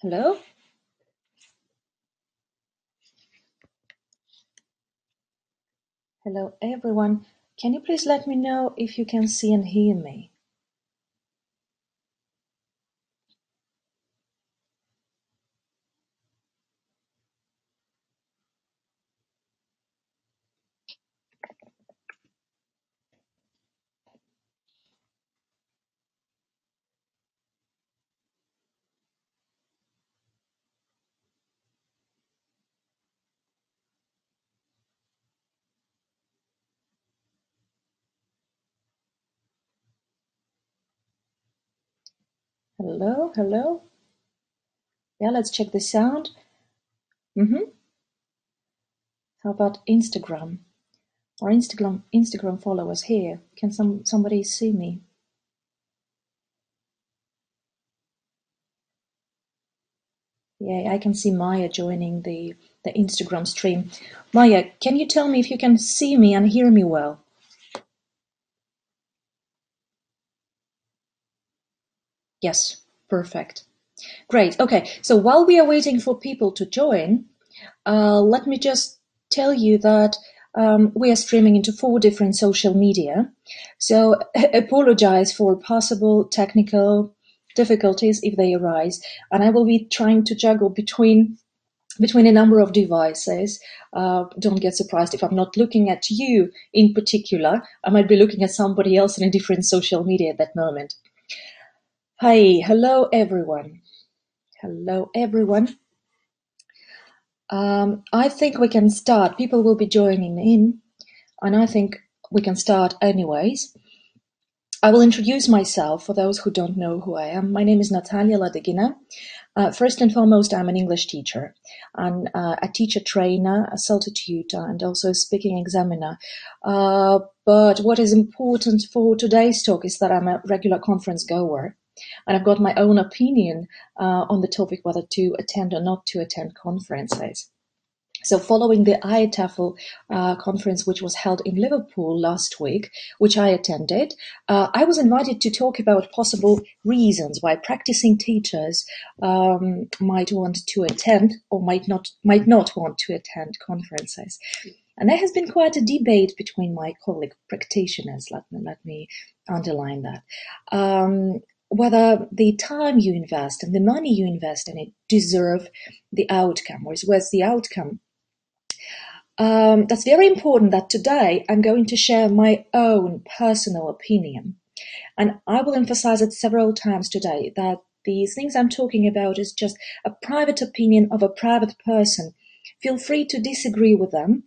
Hello? Hello, everyone. Can you please let me know if you can see and hear me? Hello, hello? Yeah, let's check the sound. How about Instagram? Our Instagram followers here. Can somebody see me? Yeah, I can see Maya joining the Instagram stream. Maya, can you tell me if you can see me and hear me well? Yes, perfect. Great. Okay, so while we are waiting for people to join, let me just tell you that we are streaming into 4 different social media. So apologize for possible technical difficulties if they arise. And I will be trying to juggle between a number of devices. Don't get surprised if I'm not looking at you in particular. I might be looking at somebody else in a different social media at that moment. Hi, hello everyone. Hello everyone. I think we can start. People will be joining in, and I think we can start anyways. I will introduce myself for those who don't know who I am. My name is Natалья Ладыгина. First and foremost, I'm an English teacher and a teacher trainer, a CELTA tutor, and also a speaking examiner. But what is important for today's talk is that I'm a regular conference goer. And I've got my own opinion on the topic whether to attend or not to attend conferences. So following the IATEFL conference, which was held in Liverpool last week, which I attended, I was invited to talk about possible reasons why practicing teachers might want to attend or might not want to attend conferences. And there has been quite a debate between my colleague practitioners, let me underline that, whether the time you invest and the money you invest in it deserve the outcome, or is worth the outcome. That's very important that today I'm going to share my own personal opinion. And I will emphasize it several times today that these things I'm talking about is just a private opinion of a private person. Feel free to disagree with them.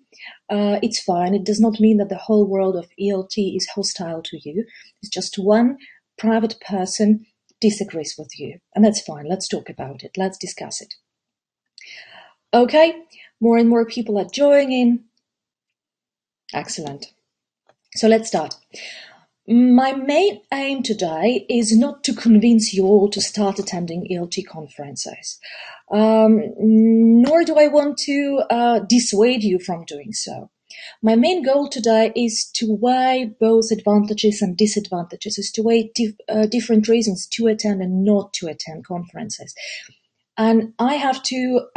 It's fine. It does not mean that the whole world of ELT is hostile to you. It's just one private person disagrees with you. And that's fine. Let's talk about it. Let's discuss it. Okay, more and more people are joining. Excellent. So let's start. My main aim today is not to convince you all to start attending ELT conferences, nor do I want to dissuade you from doing so. My main goal today is to weigh both advantages and disadvantages, is to weigh different reasons to attend and not to attend conferences. And I have to,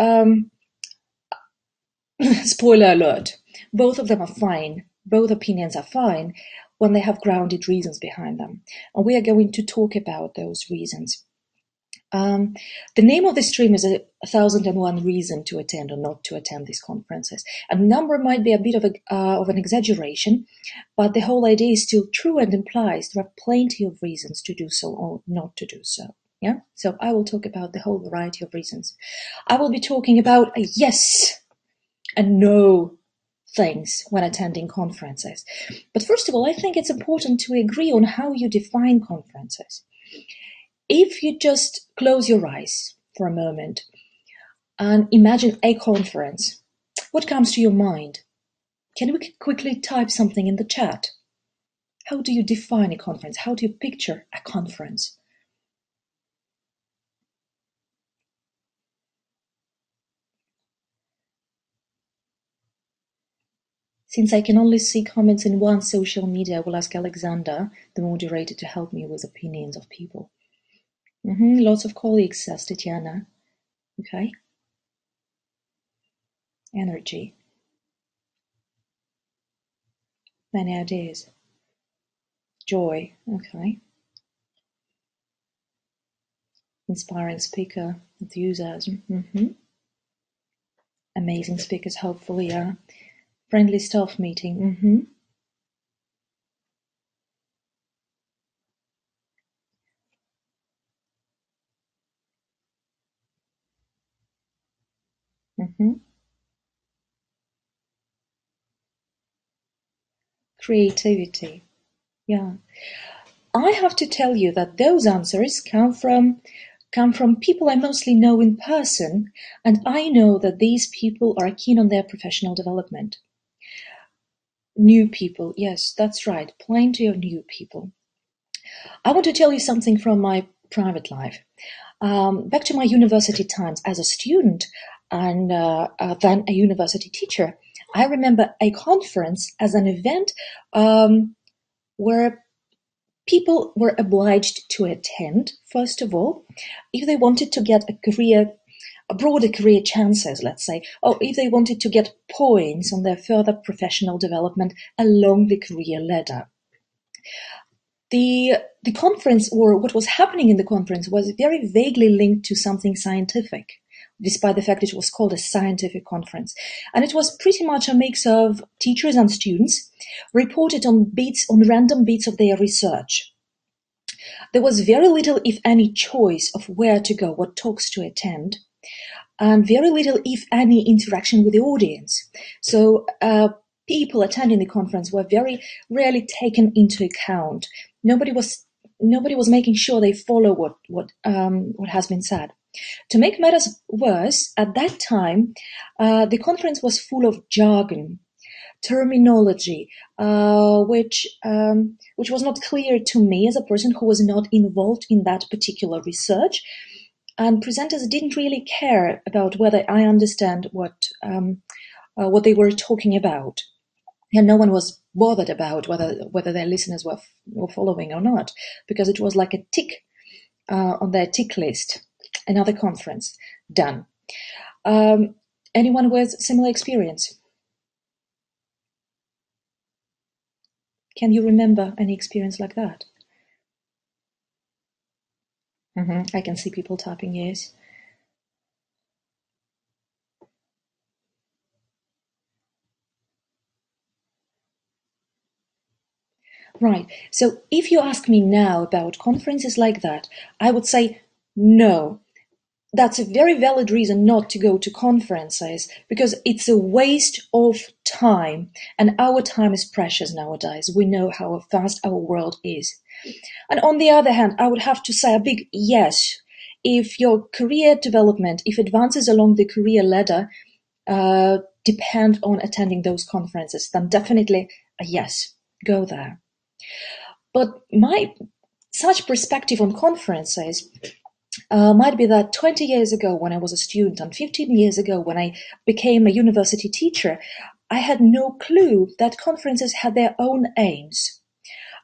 spoiler alert, both of them are fine. Both opinions are fine when they have grounded reasons behind them. And we are going to talk about those reasons. The name of the stream is 1001 reason to attend or not to attend these conferences. A number might be a bit of an exaggeration, but the whole idea is still true and implies there are plenty of reasons to do so or not to do so. Yeah. So I will talk about the whole variety of reasons. I will be talking about a yes and no things when attending conferences. But first of all, I think it's important to agree on how you define conferences. If you just close your eyes for a moment and imagine a conference, what comes to your mind? Can we quickly type something in the chat? How do you define a conference? How do you picture a conference? Since I can only see comments in one social media, I will ask Alexander, the moderator, to help me with opinions of people. Lots of colleagues, says Tatiana. Okay. Energy. Many ideas. Joy. Okay. Inspiring speaker. Enthusiasm. Amazing speakers, hopefully. Friendly staff meeting. Creativity. Yeah. I have to tell you that those answers come from people I mostly know in person, and I know that these people are keen on their professional development. New people, yes, that's right, plenty of new people. I want to tell you something from my private life. Back to my university times as a student and then a university teacher, I remember a conference as an event where people were obliged to attend, first of all, if they wanted to get a broader career chances, let's say, or if they wanted to get points on their further professional development along the career ladder. The conference, or what was happening in the conference, was very vaguely linked to something scientific, despite the fact it was called a scientific conference. And it was pretty much a mix of teachers and students reported on random bits of their research. There was very little, if any, choice of where to go, what talks to attend, and very little, if any, interaction with the audience. So people attending the conference were very rarely taken into account. Nobody was making sure they follow what has been said. To make matters worse, at that time, the conference was full of jargon, terminology, which was not clear to me as a person who was not involved in that particular research, and presenters didn't really care about whether I understand what they were talking about. And no one was bothered about whether their listeners were following or not, because it was like a tick on their tick list. Another conference, done. Anyone with similar experience? Can you remember any experience like that? I can see people typing yes. Right. So if you ask me now about conferences like that, I would say no. That's a very valid reason not to go to conferences, because it's a waste of time, and our time is precious nowadays. We know how fast our world is. And on the other hand, I would have to say a big yes. If your career development, if advances along the career ladder depend on attending those conferences, then definitely a yes, go there. But my such perspective on conferences might be that 20 years ago when I was a student and 15 years ago when I became a university teacher, I had no clue that conferences had their own aims,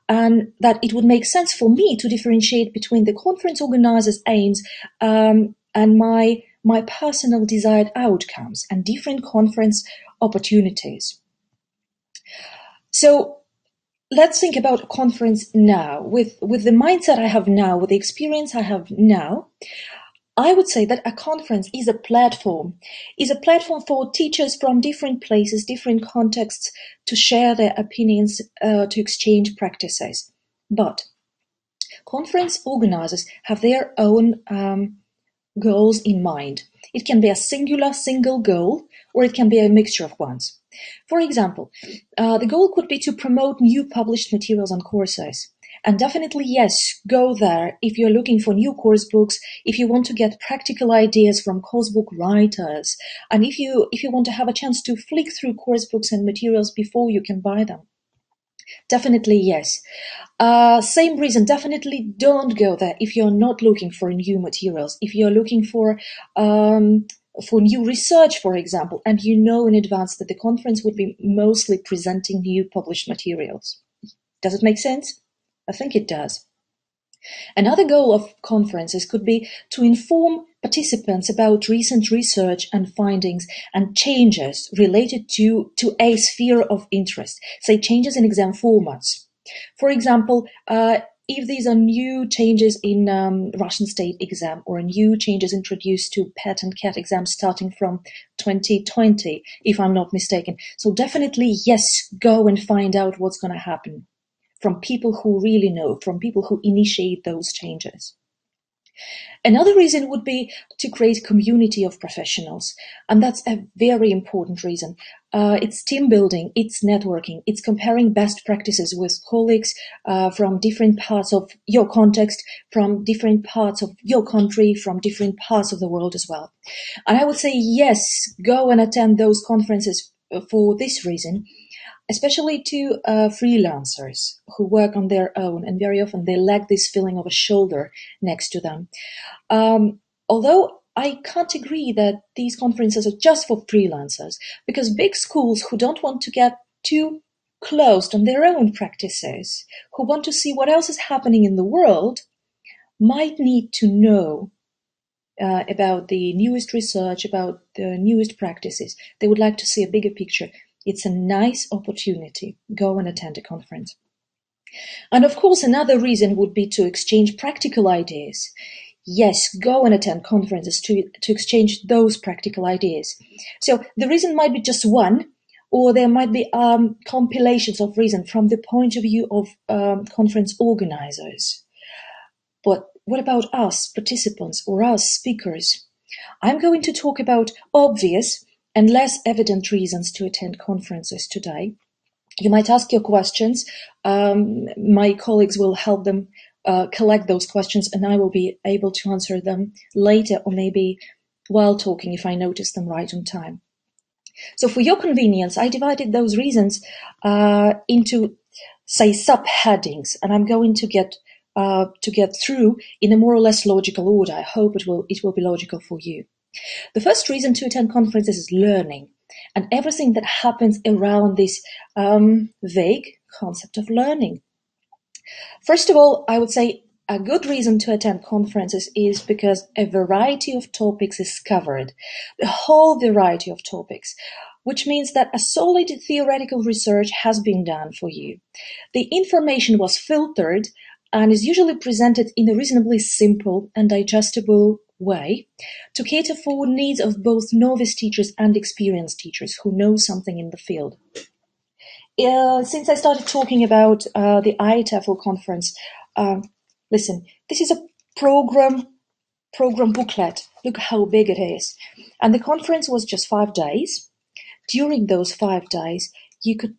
and that it would make sense for me to differentiate between the conference organizer's aims and my personal desired outcomes and different conference opportunities. So let's think about a conference now. With the mindset I have now, with the experience I have now, I would say that a conference is a platform for teachers from different places, different contexts, to share their opinions, to exchange practices. But conference organizers have their own goals in mind. It can be a single goal, or it can be a mixture of ones. For example, the goal could be to promote new published materials and courses. And definitely, yes, go there if you're looking for new course books, if you want to get practical ideas from course book writers, and if you want to have a chance to flick through course books and materials before you can buy them. Definitely, yes. Same reason, definitely don't go there if you're not looking for new materials, if you're looking for new research, for example, and you know in advance that the conference would be mostly presenting new published materials. Does it make sense? I think it does. Another goal of conferences could be to inform participants about recent research and findings and changes related to a sphere of interest, say changes in exam formats. For example, if these are new changes in Russian state exam or new changes introduced to PET and CAT exams starting from 2020, if I'm not mistaken. So definitely, yes, go and find out what's going to happen from people who really know, from people who initiate those changes. Another reason would be to create a community of professionals, and that's a very important reason. It's team building, it's networking, it's comparing best practices with colleagues from different parts of your context, from different parts of your country, from different parts of the world as well. And I would say, yes, go and attend those conferences for this reason, especially to freelancers who work on their own, and very often they lack this feeling of a shoulder next to them. Although I can't agree that these conferences are just for freelancers, because big schools who don't want to get too closed on their own practices, who want to see what else is happening in the world, might need to know about the newest research, about the newest practices. They would like to see a bigger picture. It's a nice opportunity. Go and attend a conference. And of course, another reason would be to exchange practical ideas. Yes, go and attend conferences to exchange those practical ideas. So the reason might be just one, or there might be compilations of reasons from the point of view of conference organizers. But what about us participants or us speakers? I'm going to talk about obvious and less evident reasons to attend conferences today. You might ask your questions. My colleagues will help them collect those questions, and I will be able to answer them later, or maybe while talking if I notice them right on time. So for your convenience, I divided those reasons into, say, subheadings, and I'm going to get through in a more or less logical order. I hope it will be logical for you. The first reason to attend conferences is learning, and everything that happens around this vague concept of learning. First of all, I would say a good reason to attend conferences is because a variety of topics is covered, a whole variety of topics, which means that a solid theoretical research has been done for you. The information was filtered and is usually presented in a reasonably simple and digestible way to cater for needs of both novice teachers and experienced teachers who know something in the field. Since I started talking about the ITEFL conference, listen, this is a program booklet. Look how big it is. And the conference was just 5 days. During those 5 days, you could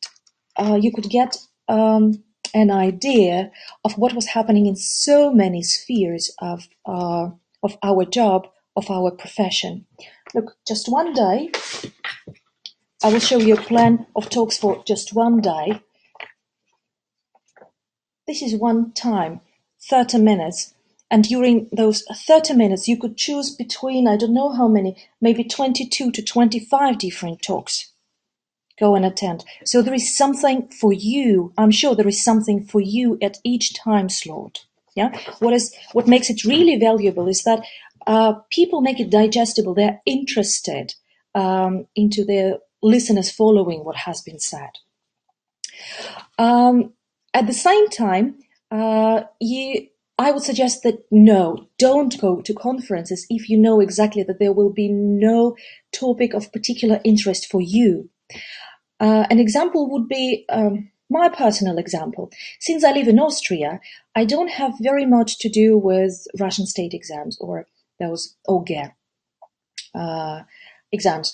get an idea of what was happening in so many spheres of our job, of our profession. Look, just 1 day. I will show you a plan of talks for just 1 day. This is one time, 30 minutes. And during those 30 minutes, you could choose between, I don't know how many, maybe 22 to 25 different talks. Go and attend. So there is something for you. I'm sure there is something for you at each time slot. Yeah. What makes it really valuable is that people make it digestible. They're interested into their listeners following what has been said. At the same time, I would suggest that no, don't go to conferences if you know exactly that there will be no topic of particular interest for you. An example would be my personal example. Since I live in Austria, I don't have very much to do with Russian state exams or those OGE exams.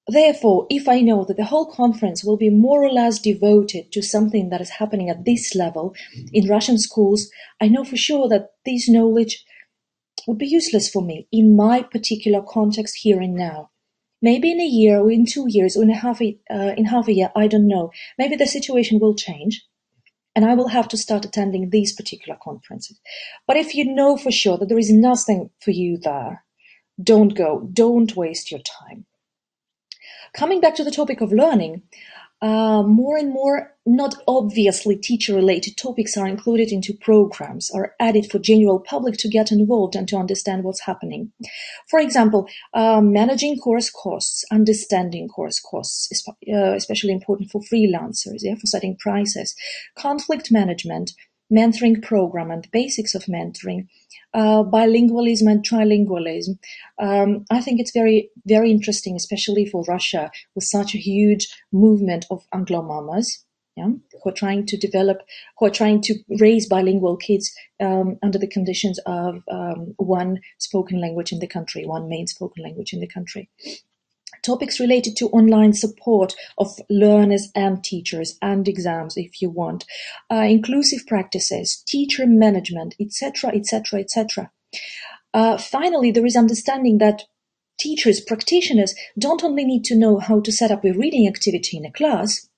Therefore, if I know that the whole conference will be more or less devoted to something that is happening at this level in Russian schools, I know for sure that this knowledge would be useless for me in my particular context here and now. Maybe in a year or in 2 years or in half a year, I don't know. Maybe the situation will change and I will have to start attending these particular conferences. But if you know for sure that there is nothing for you there, don't go. Don't waste your time. Coming back to the topic of learning, more and more not obviously teacher-related topics are included into programs, are added for general public to get involved and to understand what's happening. For example, managing course costs, understanding course costs, especially important for freelancers, for setting prices, conflict management, mentoring program and the basics of mentoring, bilingualism and trilingualism. I think it's very, very interesting, especially for Russia, with such a huge movement of Anglo mamas, who are trying to raise bilingual kids under the conditions of one spoken language in the country, one main spoken language in the country. Topics related to online support of learners and teachers and exams, if you want, inclusive practices, teacher management, etc., etc., etc. Finally, there is understanding that teachers, practitioners, don't only need to know how to set up a reading activity in a class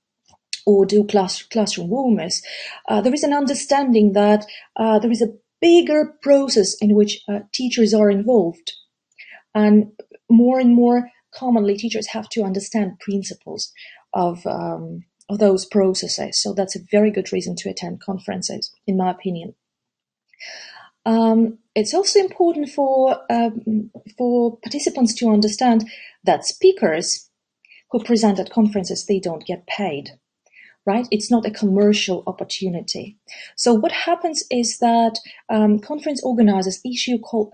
or do classroom warmers. There is an understanding that there is a bigger process in which teachers are involved, and more commonly, teachers have to understand principles of those processes. So that's a very good reason to attend conferences, in my opinion. It's also important for participants to understand that speakers who present at conferences, they don't get paid. Right? It's not a commercial opportunity. So what happens is that conference organizers issue call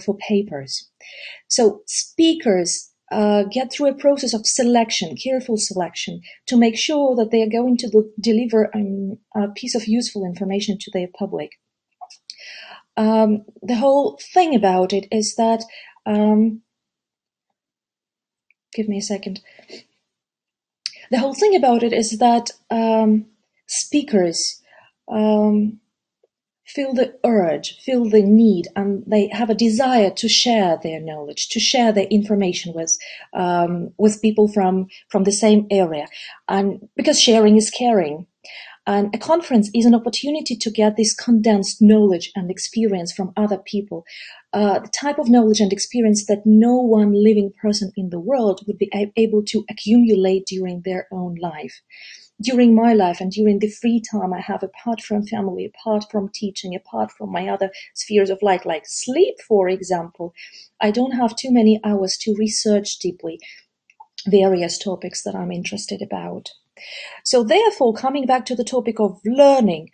for papers. So speakers get through a process of selection, careful selection, to make sure that they are going to deliver a piece of useful information to their public. The whole thing about it is that, give me a second. The whole thing about it is that speakers feel the urge, feel the need, and they have a desire to share their knowledge, to share their information with people from the same area, and because sharing is caring. And a conference is an opportunity to get this condensed knowledge and experience from other people, the type of knowledge and experience that no one living person in the world would be able to accumulate during their own life. During my life and during the free time I have apart from family, apart from teaching, apart from my other spheres of life, like sleep, for example, I don't have too many hours to research deeply various topics that I'm interested about. So therefore, coming back to the topic of learning,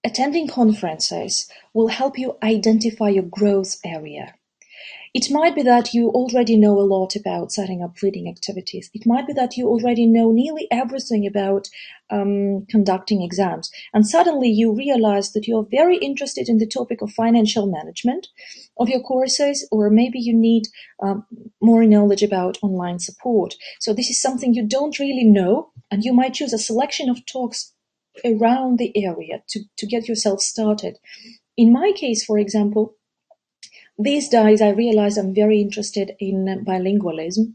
attending conferences will help you identify your growth area. It might be that you already know a lot about setting up reading activities. It might be that you already know nearly everything about conducting exams. And suddenly you realize that you're very interested in the topic of financial management of your courses, or maybe you need more knowledge about online support. So this is something you don't really know, and you might choose a selection of talks around the area to get yourself started. In my case, for example, these days, I realize I'm very interested in bilingualism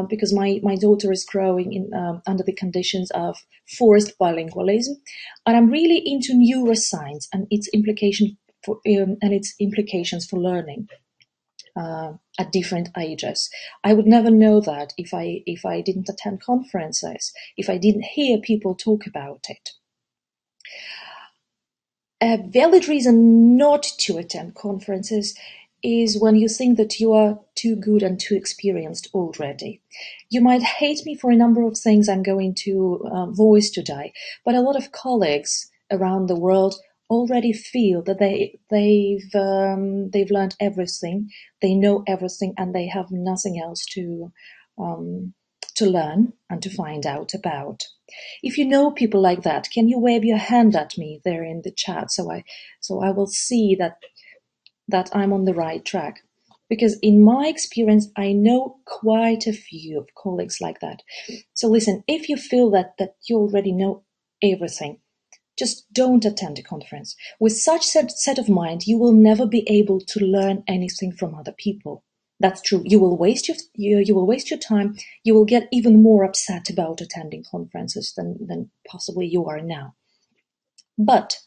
because my daughter is growing under the conditions of forced bilingualism, and I'm really into neuroscience and its implications for learning at different ages. I would never know that if I didn't attend conferences, if I didn't hear people talk about it. A valid reason not to attend conferences is when you think that you are too good and too experienced already. You might hate me for a number of things I'm going to voice today, but a lot of colleagues around the world already feel that they've learned everything, they know everything, and they have nothing else to learn and to find out about. If you know people like that, can you wave your hand at me there in the chat so I will see that I'm on the right track? Because in my experience, I know quite a few of colleagues like that. So listen, if you feel that you already know everything, just don't attend a conference. With such set of mind, you will never be able to learn anything from other people. That's true. You will waste your time. You will get even more upset about attending conferences than possibly you are now. But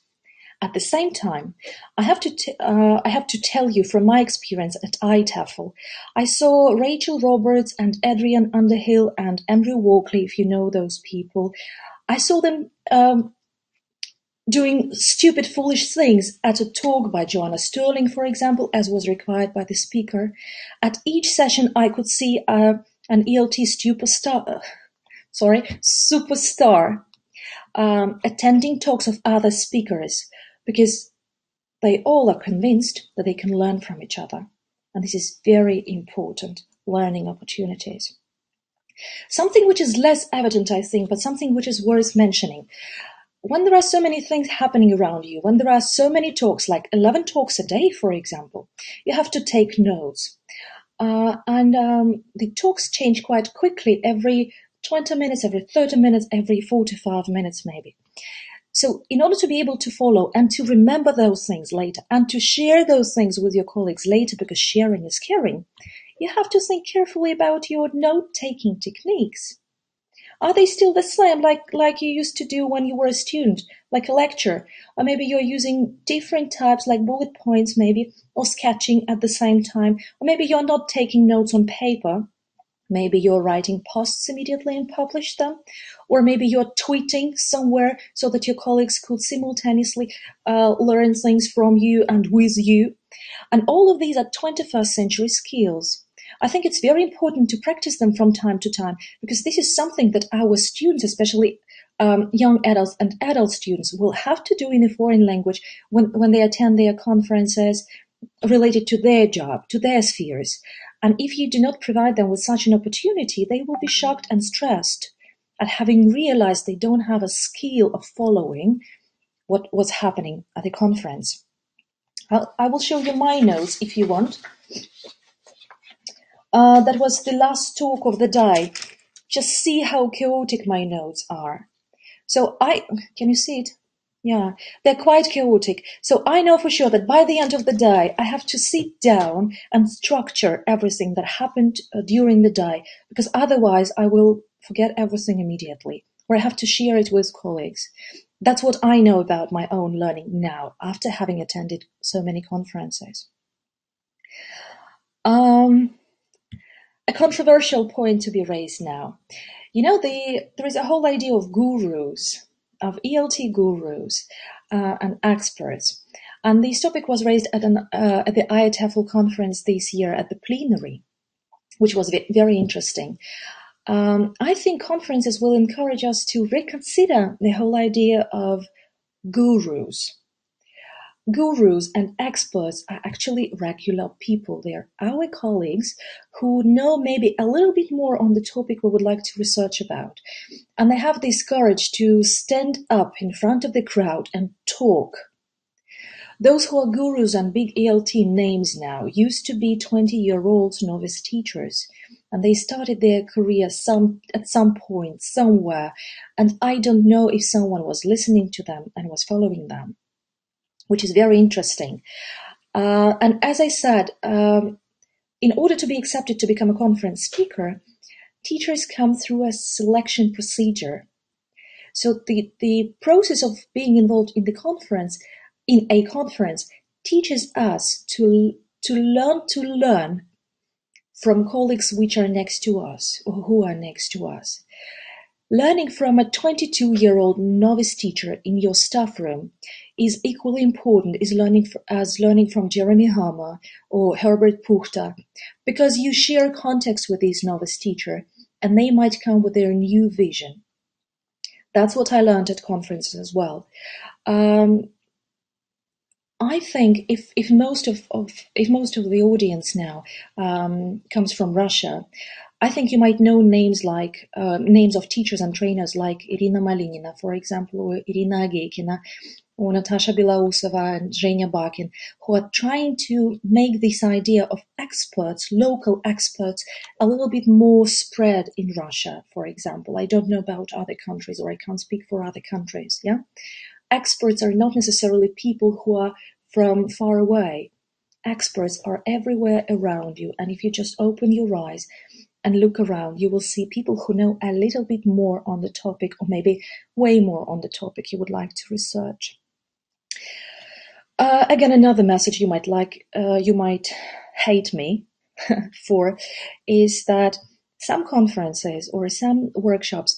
At the same time, I have to tell you from my experience at ITEFL, I saw Rachel Roberts and Adrian Underhill and Andrew Walkley, if you know those people. I saw them doing stupid, foolish things at a talk by Joanna Sterling, for example, as was required by the speaker. At each session, I could see an ELT superstar attending talks of other speakers, because they all are convinced that they can learn from each other. And this is very important, learning opportunities. Something which is less evident, I think, but something which is worth mentioning. When there are so many things happening around you, when there are so many talks, like 11 talks a day, for example, you have to take notes. The talks change quite quickly, every 20 minutes, every 30 minutes, every 45 minutes maybe. So in order to be able to follow and to remember those things later and to share those things with your colleagues later, because sharing is caring, you have to think carefully about your note-taking techniques. Are they still the same, like you used to do when you were a student, like a lecture? Or maybe you're using different types, like bullet points maybe, or sketching at the same time. Or maybe you're not taking notes on paper. Maybe you're writing posts immediately and publish them. Or maybe you're tweeting somewhere so that your colleagues could simultaneously learn things from you and with you. And all of these are 21st century skills. I think it's very important to practice them from time to time, because this is something that our students, especially young adults and adult students, will have to do in a foreign language when they attend their conferences related to their job, to their spheres. And if you do not provide them with such an opportunity, they will be shocked and stressed at having realized they don't have a skill of following what's happening at the conference. I will show you my notes if you want. That was the last talk of the day. Just see how chaotic my notes are. So can you see it? Yeah, they're quite chaotic. So I know for sure that by the end of the day, I have to sit down and structure everything that happened during the day, because otherwise I will forget everything immediately, or I have to share it with colleagues. That's what I know about my own learning now, after having attended so many conferences. A controversial point to be raised now. You know, there is a whole idea of gurus, of ELT gurus and experts. And this topic was raised at the ITEFL conference this year at the plenary, which was very interesting. I think conferences will encourage us to reconsider the whole idea of gurus. Gurus and experts are actually regular people. They are our colleagues who know maybe a little bit more on the topic we would like to research about. And they have this courage to stand up in front of the crowd and talk. Those who are gurus and big ELT names now used to be 20-year-old novice teachers. And they started their career at some point, somewhere. And I don't know if someone was listening to them and was following them, which is very interesting. And as I said, in order to be accepted to become a conference speaker, teachers come through a selection procedure. So the process of being involved in a conference teaches us to learn from colleagues which are next to us or who are next to us. Learning from a 22-year-old novice teacher in your staff room is equally important as learning from Jeremy Hammer or Herbert Puchter, because you share context with this novice teacher and they might come with their new vision. That's what I learned at conferences as well. I think if most of the audience now comes from Russia, I think you might know names of teachers and trainers like Irina Malinina, for example, or Irina Agekina, or Natasha Bilausova and Zhenya Bakin, who are trying to make this idea of experts, local experts, a little bit more spread in Russia, for example. I don't know about other countries, or I can't speak for other countries, yeah? Experts are not necessarily people who are from far away. Experts are everywhere around you, and if you just open your eyes and look around, you will see people who know a little bit more on the topic, or maybe way more on the topic you would like to research. Again, another message you might hate me for is that some conferences or some workshops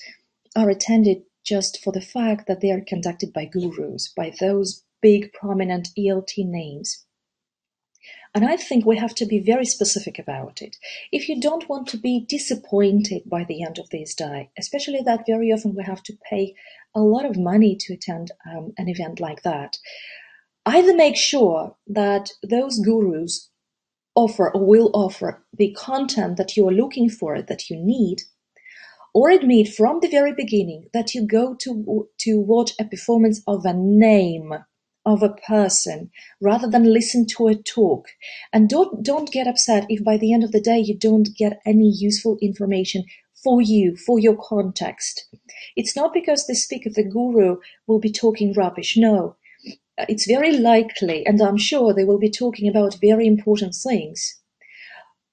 are attended just for the fact that they are conducted by gurus, by those big prominent ELT names. And I think we have to be very specific about it. If you don't want to be disappointed by the end of this day, especially that very often we have to pay a lot of money to attend an event like that, either make sure that those gurus offer or will offer the content that you are looking for, that you need, or admit from the very beginning that you go to watch a performance of a name, of a person, rather than listen to a talk. And don't get upset if by the end of the day you don't get any useful information for you, for your context. It's not because the speaker, the guru, will be talking rubbish. No, it's very likely, and I'm sure they will be talking about very important things.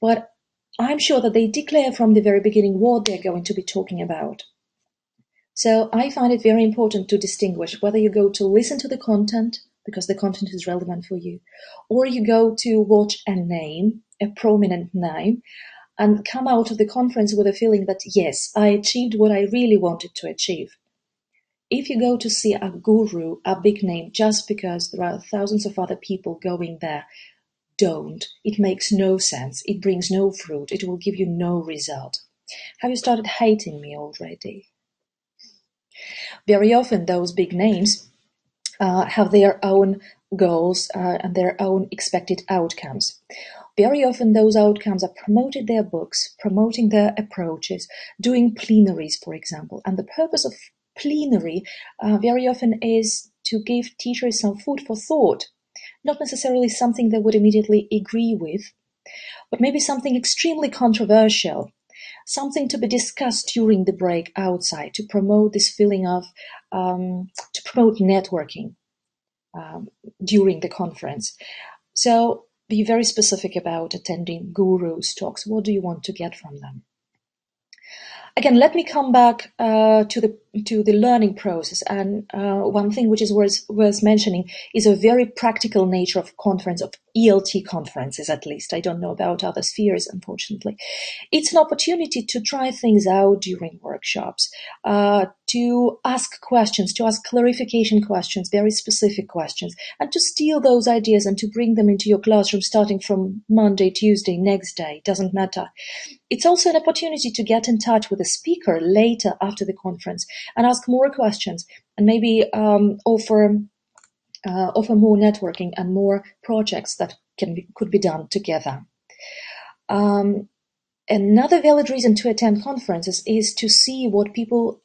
But I'm sure that they declare from the very beginning what they're going to be talking about. So I find it very important to distinguish whether you go to listen to the content, because the content is relevant for you, or you go to watch a name, a prominent name, and come out of the conference with a feeling that, yes, I achieved what I really wanted to achieve. If you go to see a guru, a big name, just because there are thousands of other people going there, don't. It makes no sense. It brings no fruit. It will give you no result. Have you started hating me already? Very often those big names have their own goals and their own expected outcomes. Very often those outcomes are promoting their books, promoting their approaches, doing plenaries, for example. And the purpose of plenary very often is to give teachers some food for thought, not necessarily something they would immediately agree with, but maybe something extremely controversial, something to be discussed during the break outside, to promote this feeling of, to promote networking during the conference. So be very specific about attending gurus' talks. What do you want to get from them? Again, let me come back to the learning process. And one thing which is worth mentioning is a very practical nature of ELT conferences, at least. I don't know about other spheres, unfortunately. It's an opportunity to try things out during workshops, to ask questions, to ask clarification questions, very specific questions, and to steal those ideas and to bring them into your classroom starting from Monday, Tuesday, next day, doesn't matter. It's also an opportunity to get in touch with a speaker later after the conference and ask more questions and maybe offer more networking and more projects that could be done together. Another valid reason to attend conferences is to see what people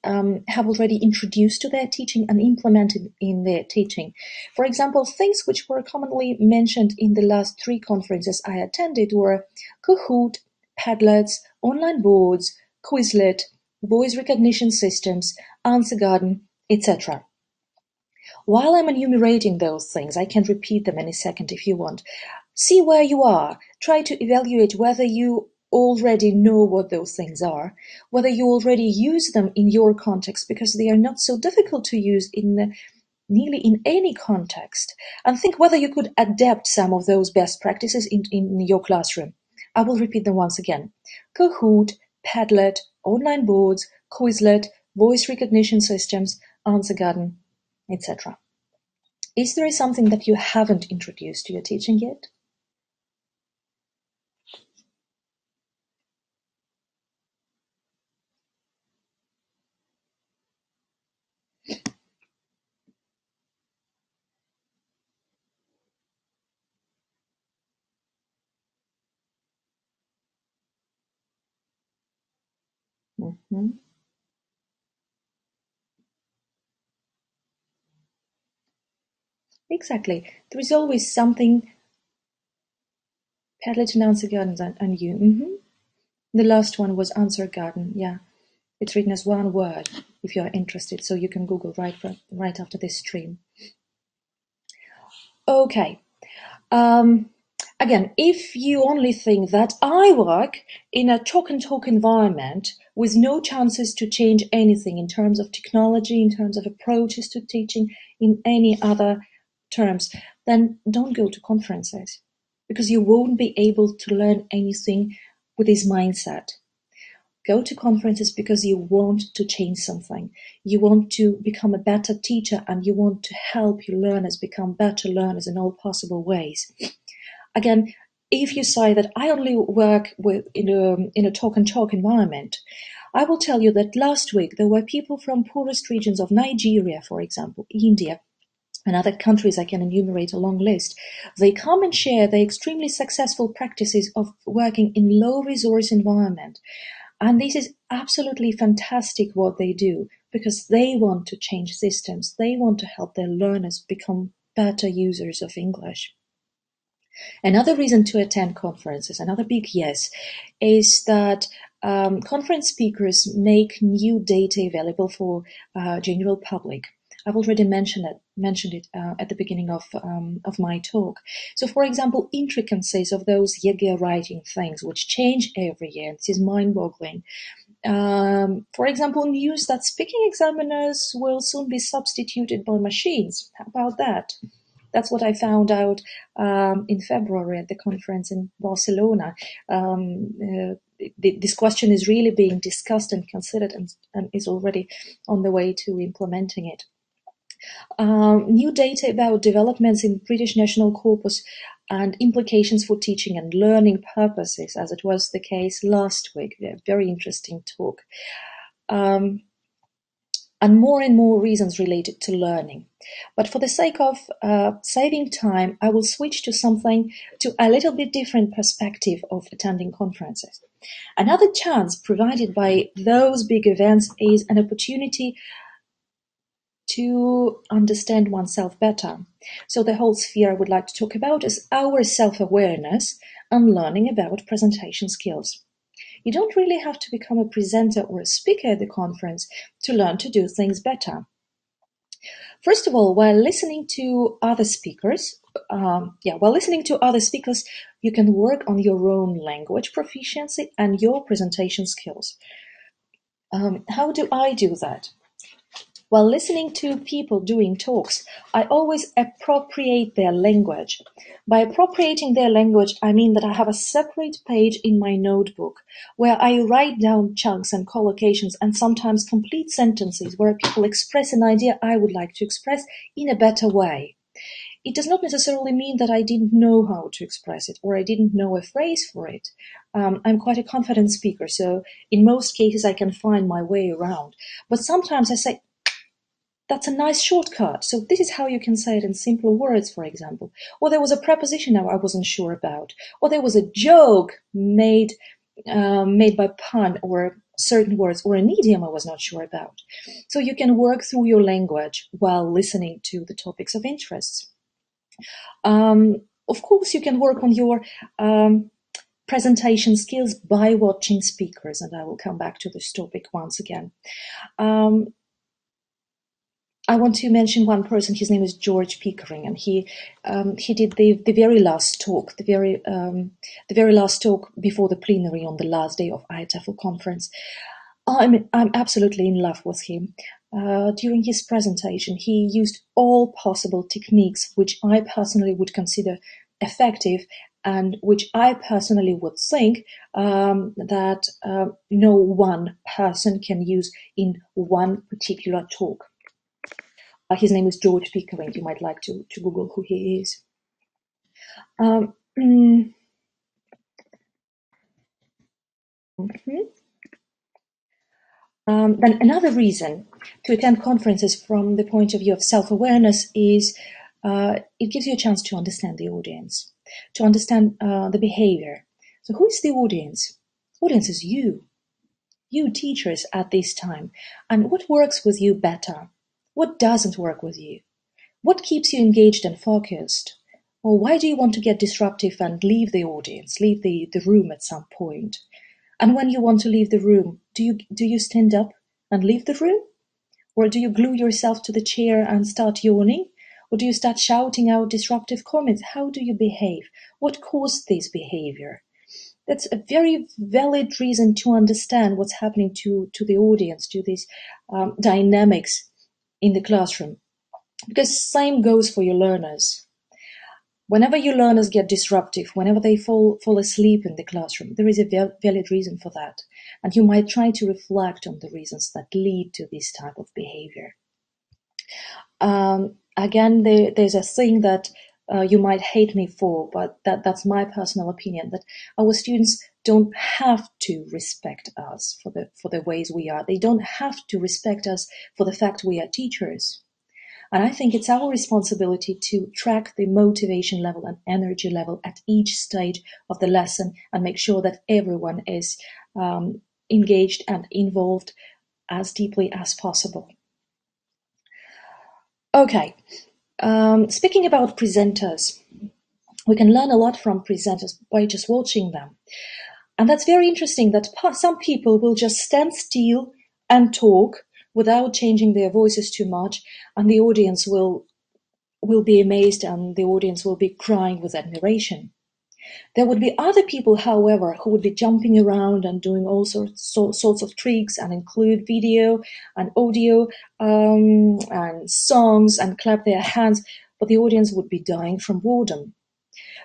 have already introduced to their teaching and implemented in their teaching. For example, things which were commonly mentioned in the last 3 conferences I attended were Kahoot, Padlets, online boards, Quizlet, voice recognition systems, Answer Garden, etc. While I'm enumerating those things, I can repeat them in a second if you want. See where you are. Try to evaluate whether you already know what those things are, whether you already use them in your context, because they are not so difficult to use nearly in any context, and think whether you could adapt some of those best practices in your classroom. I will repeat them once again. Kahoot, Padlet, online boards, Quizlet, voice recognition systems, Answer Garden, etc. Is there something that you haven't introduced to your teaching yet? Mm-hmm. Exactly. There is always something. Padlet and Answer Garden and you. Mm-hmm. The last one was Answer Garden. Yeah, it's written as one word. If you are interested, so you can Google right after this stream. Okay. Again, if you only think that I work in a talk and talk environment with no chances to change anything in terms of technology, in terms of approaches to teaching, in any other terms, then don't go to conferences, because you won't be able to learn anything with this mindset. Go to conferences because you want to change something. You want to become a better teacher, and you want to help your learners become better learners in all possible ways. Again, if you say that I only work in a talk and talk environment, I will tell you that last week there were people from poorest regions of Nigeria, for example, India, and other countries. I can enumerate a long list. They come and share their extremely successful practices of working in low-resource environment. And this is absolutely fantastic what they do, because they want to change systems. They want to help their learners become better users of English. Another reason to attend conferences, another big yes, is that conference speakers make new data available for general public. I've already mentioned it at the beginning of my talk. So, for example, intricacies of those YEGA writing things, which change every year. This is mind-boggling. For example, news that speaking examiners will soon be substituted by machines. How about that? That's what I found out in February at the conference in Barcelona. This question is really being discussed and considered, and is already on the way to implementing it. New data about developments in British National Corpus and implications for teaching and learning purposes, as it was the case last week. Very interesting talk. And more reasons related to learning. But for the sake of saving time, I will switch to a little bit different perspective of attending conferences. Another chance provided by those big events is an opportunity to understand oneself better. So the whole sphere I would like to talk about is our self-awareness and learning about presentation skills. You don't really have to become a presenter or a speaker at the conference to learn to do things better. First of all, while listening to other speakers, you can work on your own language proficiency and your presentation skills. How do I do that? While listening to people doing talks, I always appropriate their language. By appropriating their language, I mean that I have a separate page in my notebook where I write down chunks and collocations and sometimes complete sentences where people express an idea I would like to express in a better way. It does not necessarily mean that I didn't know how to express it or I didn't know a phrase for it. I'm quite a confident speaker, so in most cases I can find my way around. But sometimes I say, that's a nice shortcut. So this is how you can say it in simple words, for example. Or there was a preposition I wasn't sure about. Or there was a joke made by pun or certain words, or an idiom I was not sure about. So you can work through your language while listening to the topics of interest. Of course, you can work on your presentation skills by watching speakers, and I will come back to this topic once again. I want to mention one person. His name is George Pickering, and he did the very last talk, the very last talk before the plenary on the last day of IETFL conference. I'm absolutely in love with him. During his presentation, he used all possible techniques which I personally would consider effective and which I personally would think that no one person can use in one particular talk. His name is George Pickering. You might like to Google who he is. Then another reason to attend conferences from the point of view of self-awareness is it gives you a chance to understand the audience, to understand the behavior. So who is the audience? The audience is you teachers at this time. And what works with you better? What doesn't work with you? What keeps you engaged and focused? Or why do you want to get disruptive and leave the audience, leave the room at some point? And when you want to leave the room, do you stand up and leave the room? Or do you glue yourself to the chair and start yawning? Or do you start shouting out disruptive comments? How do you behave? What caused this behavior? That's a very valid reason to understand what's happening to the audience, to these dynamics in the classroom. Because same goes for your learners. Whenever your learners get disruptive, whenever they fall asleep in the classroom, there is a valid reason for that. And you might try to reflect on the reasons that lead to this type of behavior. Again, there's a thing that you might hate me for, but that's my personal opinion, that our students don't have to respect us for the ways we are. They don't have to respect us for the fact we are teachers. And I think it's our responsibility to track the motivation level and energy level at each stage of the lesson and make sure that everyone is engaged and involved as deeply as possible. Okay, speaking about presenters, we can learn a lot from presenters by just watching them. And that's very interesting that some people will just stand still and talk without changing their voices too much, and the audience will be amazed and the audience will be crying with admiration. There would be other people, however, who would be jumping around and doing all sorts of tricks and include video and audio and songs and clap their hands, but the audience would be dying from boredom.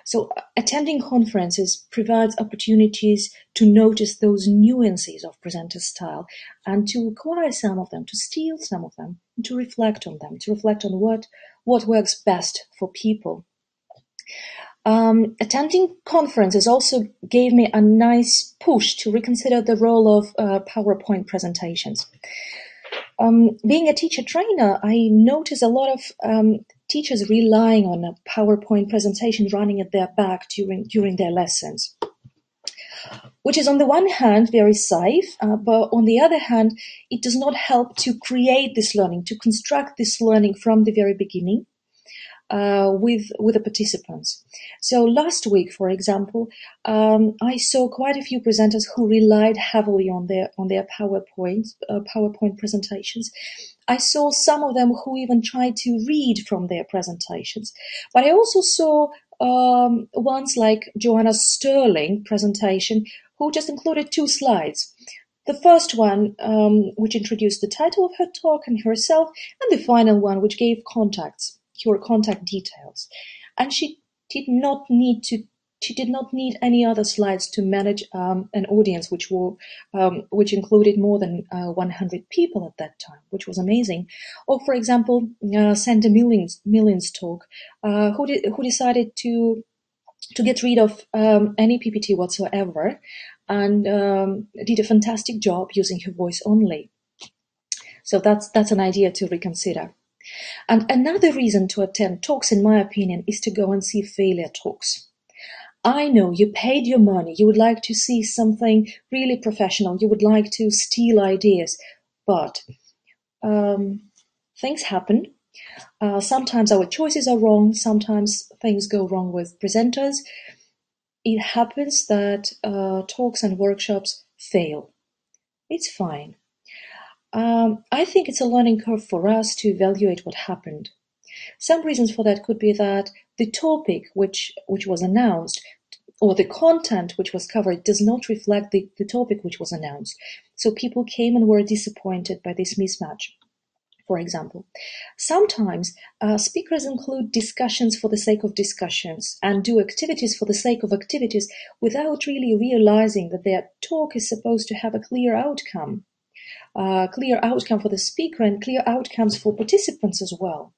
So attending conferences provides opportunities to notice those nuances of presenter style and to acquire some of them, to steal some of them, and to reflect on them, to reflect on what works best for people. Attending conferences also gave me a nice push to reconsider the role of PowerPoint presentations. Being a teacher trainer, I notice a lot of teachers relying on a PowerPoint presentation running at their back during their lessons, which is on the one hand very safe, but on the other hand, it does not help to create this learning, to construct this learning from the very beginning with the participants. So last week, for example, I saw quite a few presenters who relied heavily on their PowerPoint presentations. I saw some of them who even tried to read from their presentations. But I also saw ones like Joanna Sterling presentation who just included 2 slides. The first one, which introduced the title of her talk and herself, and the final one, which gave her contact details. And she did not need any other slides to manage an audience which included more than 100 people at that time, which was amazing. Or, for example, Sandra Million's talk, who decided to get rid of any PPT whatsoever and did a fantastic job using her voice only. So that's an idea to reconsider. And another reason to attend talks, in my opinion, is to go and see failure talks. I know you paid your money, you would like to see something really professional, you would like to steal ideas, but things happen. Sometimes our choices are wrong, sometimes things go wrong with presenters. It happens that talks and workshops fail. It's fine. I think it's a learning curve for us to evaluate what happened. Some reasons for that could be that the topic which was announced or the content which was covered does not reflect the topic which was announced. So people came and were disappointed by this mismatch. For example, sometimes speakers include discussions for the sake of discussions and do activities for the sake of activities without really realizing that their talk is supposed to have a clear outcome. Clear outcome for the speaker and clear outcomes for participants as well.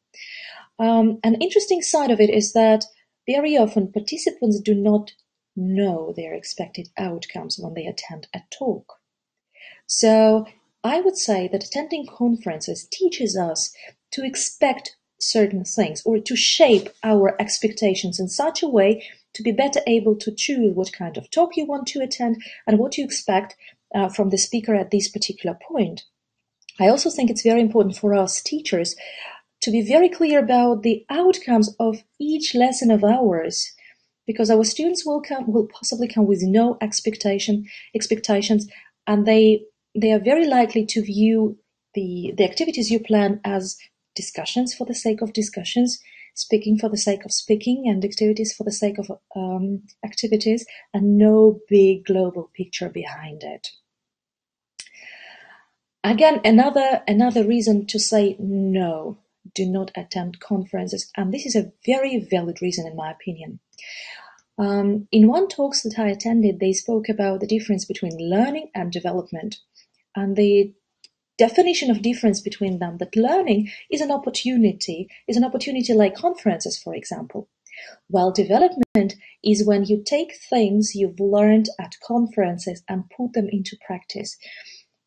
An interesting side of it is that very often participants do not know their expected outcomes when they attend a talk. So I would say that attending conferences teaches us to expect certain things or to shape our expectations in such a way to be better able to choose what kind of talk you want to attend and what you expect from the speaker at this particular point. I also think it's very important for us teachers to be very clear about the outcomes of each lesson of ours, because our students will possibly come with no expectations, and they are very likely to view the activities you plan as discussions for the sake of discussions, speaking for the sake of speaking, and activities for the sake of activities, and no big global picture behind it. Again, another reason to say no. do not attend conferences, and this is a very valid reason in my opinion. In one talks that I attended, they spoke about the difference between learning and development, and the definition of difference between them, that learning is an opportunity like conferences, for example, while development is when you take things you've learned at conferences and put them into practice.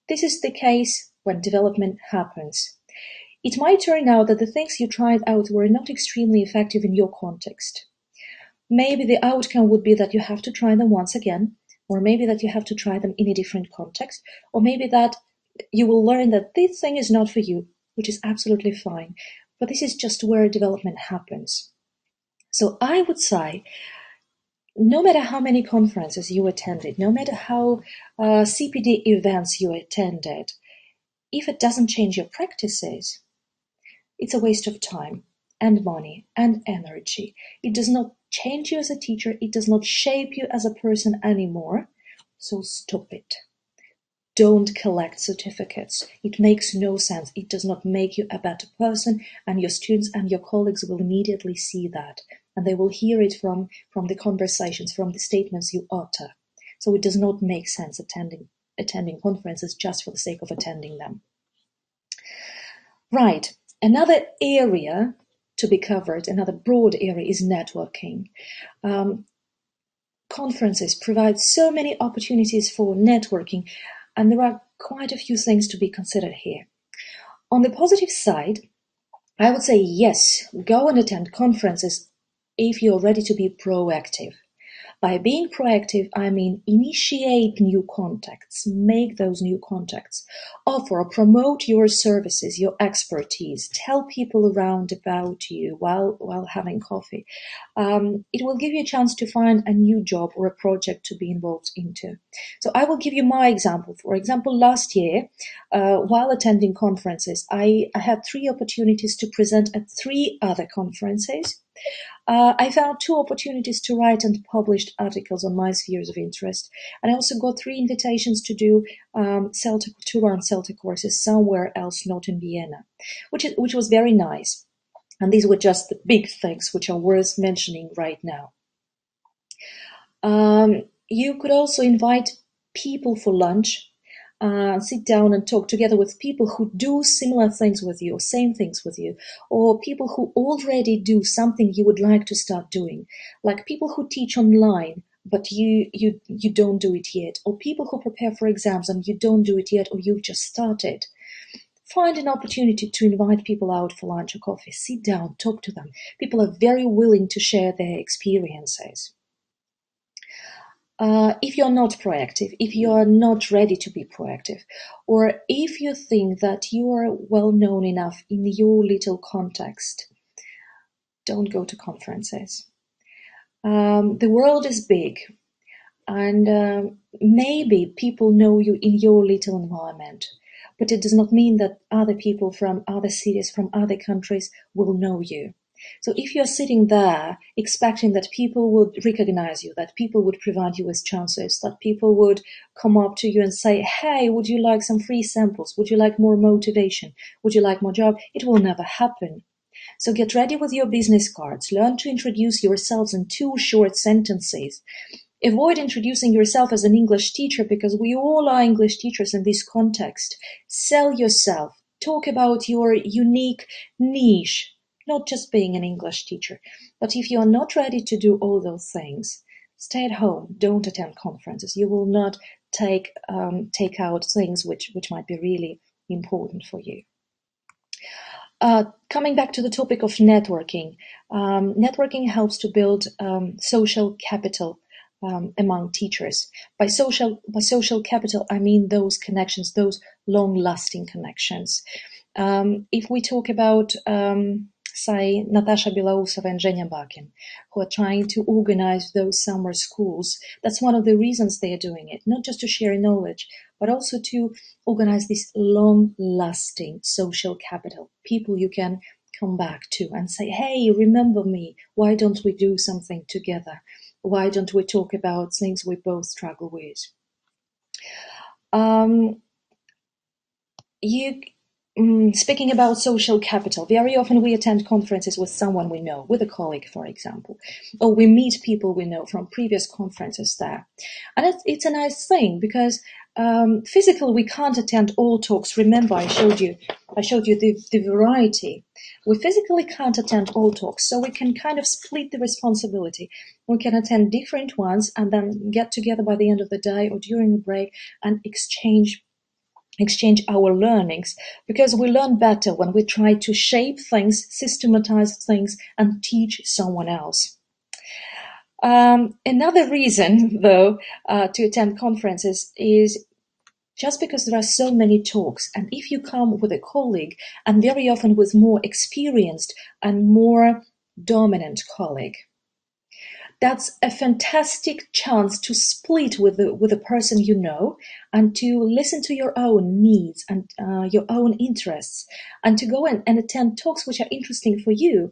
This is the case when development happens. It might turn out that the things you tried out were not extremely effective in your context. Maybe the outcome would be that you have to try them once again, or maybe that you have to try them in a different context, or maybe that you will learn that this thing is not for you, which is absolutely fine. But this is just where development happens. So I would say, no matter how many conferences you attended, no matter how CPD events you attended, if it doesn't change your practices, it's a waste of time and money and energy. It does not change you as a teacher. It does not shape you as a person anymore. So stop it. Don't collect certificates. It makes no sense. It does not make you a better person, and your students and your colleagues will immediately see that, and they will hear it from the conversations, from the statements you utter. So it does not make sense attending conferences just for the sake of attending them. Right. Another area to be covered, another broad area, is networking. Conferences provide so many opportunities for networking, and there are quite a few things to be considered here. On the positive side, I would say yes, go and attend conferences if you're ready to be proactive. By being proactive, I mean initiate new contacts, make those new contacts, offer or promote your services, your expertise, tell people around about you while having coffee. It will give you a chance to find a new job or a project to be involved into. So I will give you my example. For example, last year, while attending conferences, I had 3 opportunities to present at 3 other conferences. I found 2 opportunities to write and publish articles on my spheres of interest, and I also got 3 invitations to do run CELTA courses somewhere else, not in Vienna, which was very nice. And these were just the big things which are worth mentioning right now. You could also invite people for lunch. Sit down and talk together with people who do similar things with you, or same things with you, or people who already do something you would like to start doing, like people who teach online, but you don't do it yet, or people who prepare for exams and you don't do it yet, or you've just started. Find an opportunity to invite people out for lunch or coffee. Sit down, talk to them. People are very willing to share their experiences. If you're not proactive, if you are not ready to be proactive, or if you think that you are well known enough in your little context, don't go to conferences. The world is big, and maybe people know you in your little environment, but it does not mean that other people from other cities, from other countries will know you. So if you're sitting there expecting that people would recognize you, that people would provide you with chances, that people would come up to you and say, hey, would you like some free samples? Would you like more motivation? Would you like more job? It will never happen. So get ready with your business cards. Learn to introduce yourselves in 2 short sentences. Avoid introducing yourself as an English teacher, because we all are English teachers in this context. Sell yourself. Talk about your unique niche. Not just being an English teacher. But if you are not ready to do all those things, stay at home. Don't attend conferences. You will not take out things which might be really important for you. Coming back to the topic of networking. Networking helps to build social capital among teachers. By social capital, I mean those connections, those long-lasting connections. If we talk about say Natasha Bilausova and Zhenya Bakin, who are trying to organize those summer schools. That's one of the reasons they are doing it, not just to share knowledge, but also to organize this long-lasting social capital, people you can come back to and say, hey, remember me, why don't we do something together? Why don't we talk about things we both struggle with? Speaking about social capital, very often we attend conferences with someone we know, with a colleague, for example, or we meet people we know from previous conferences there. And it's a nice thing because physically we can't attend all talks. Remember, I showed you the variety. We physically can't attend all talks, so we can kind of split the responsibility. We can attend different ones and then get together by the end of the day or during a break and exchange our learnings, because we learn better when we try to shape things, systematize things, and teach someone else. Another reason, though, to attend conferences is just because there are so many talks, and if you come with a colleague, and very often with more experienced and more dominant colleague, that's a fantastic chance to split with the person you know and to listen to your own needs and your own interests and to go and attend talks which are interesting for you.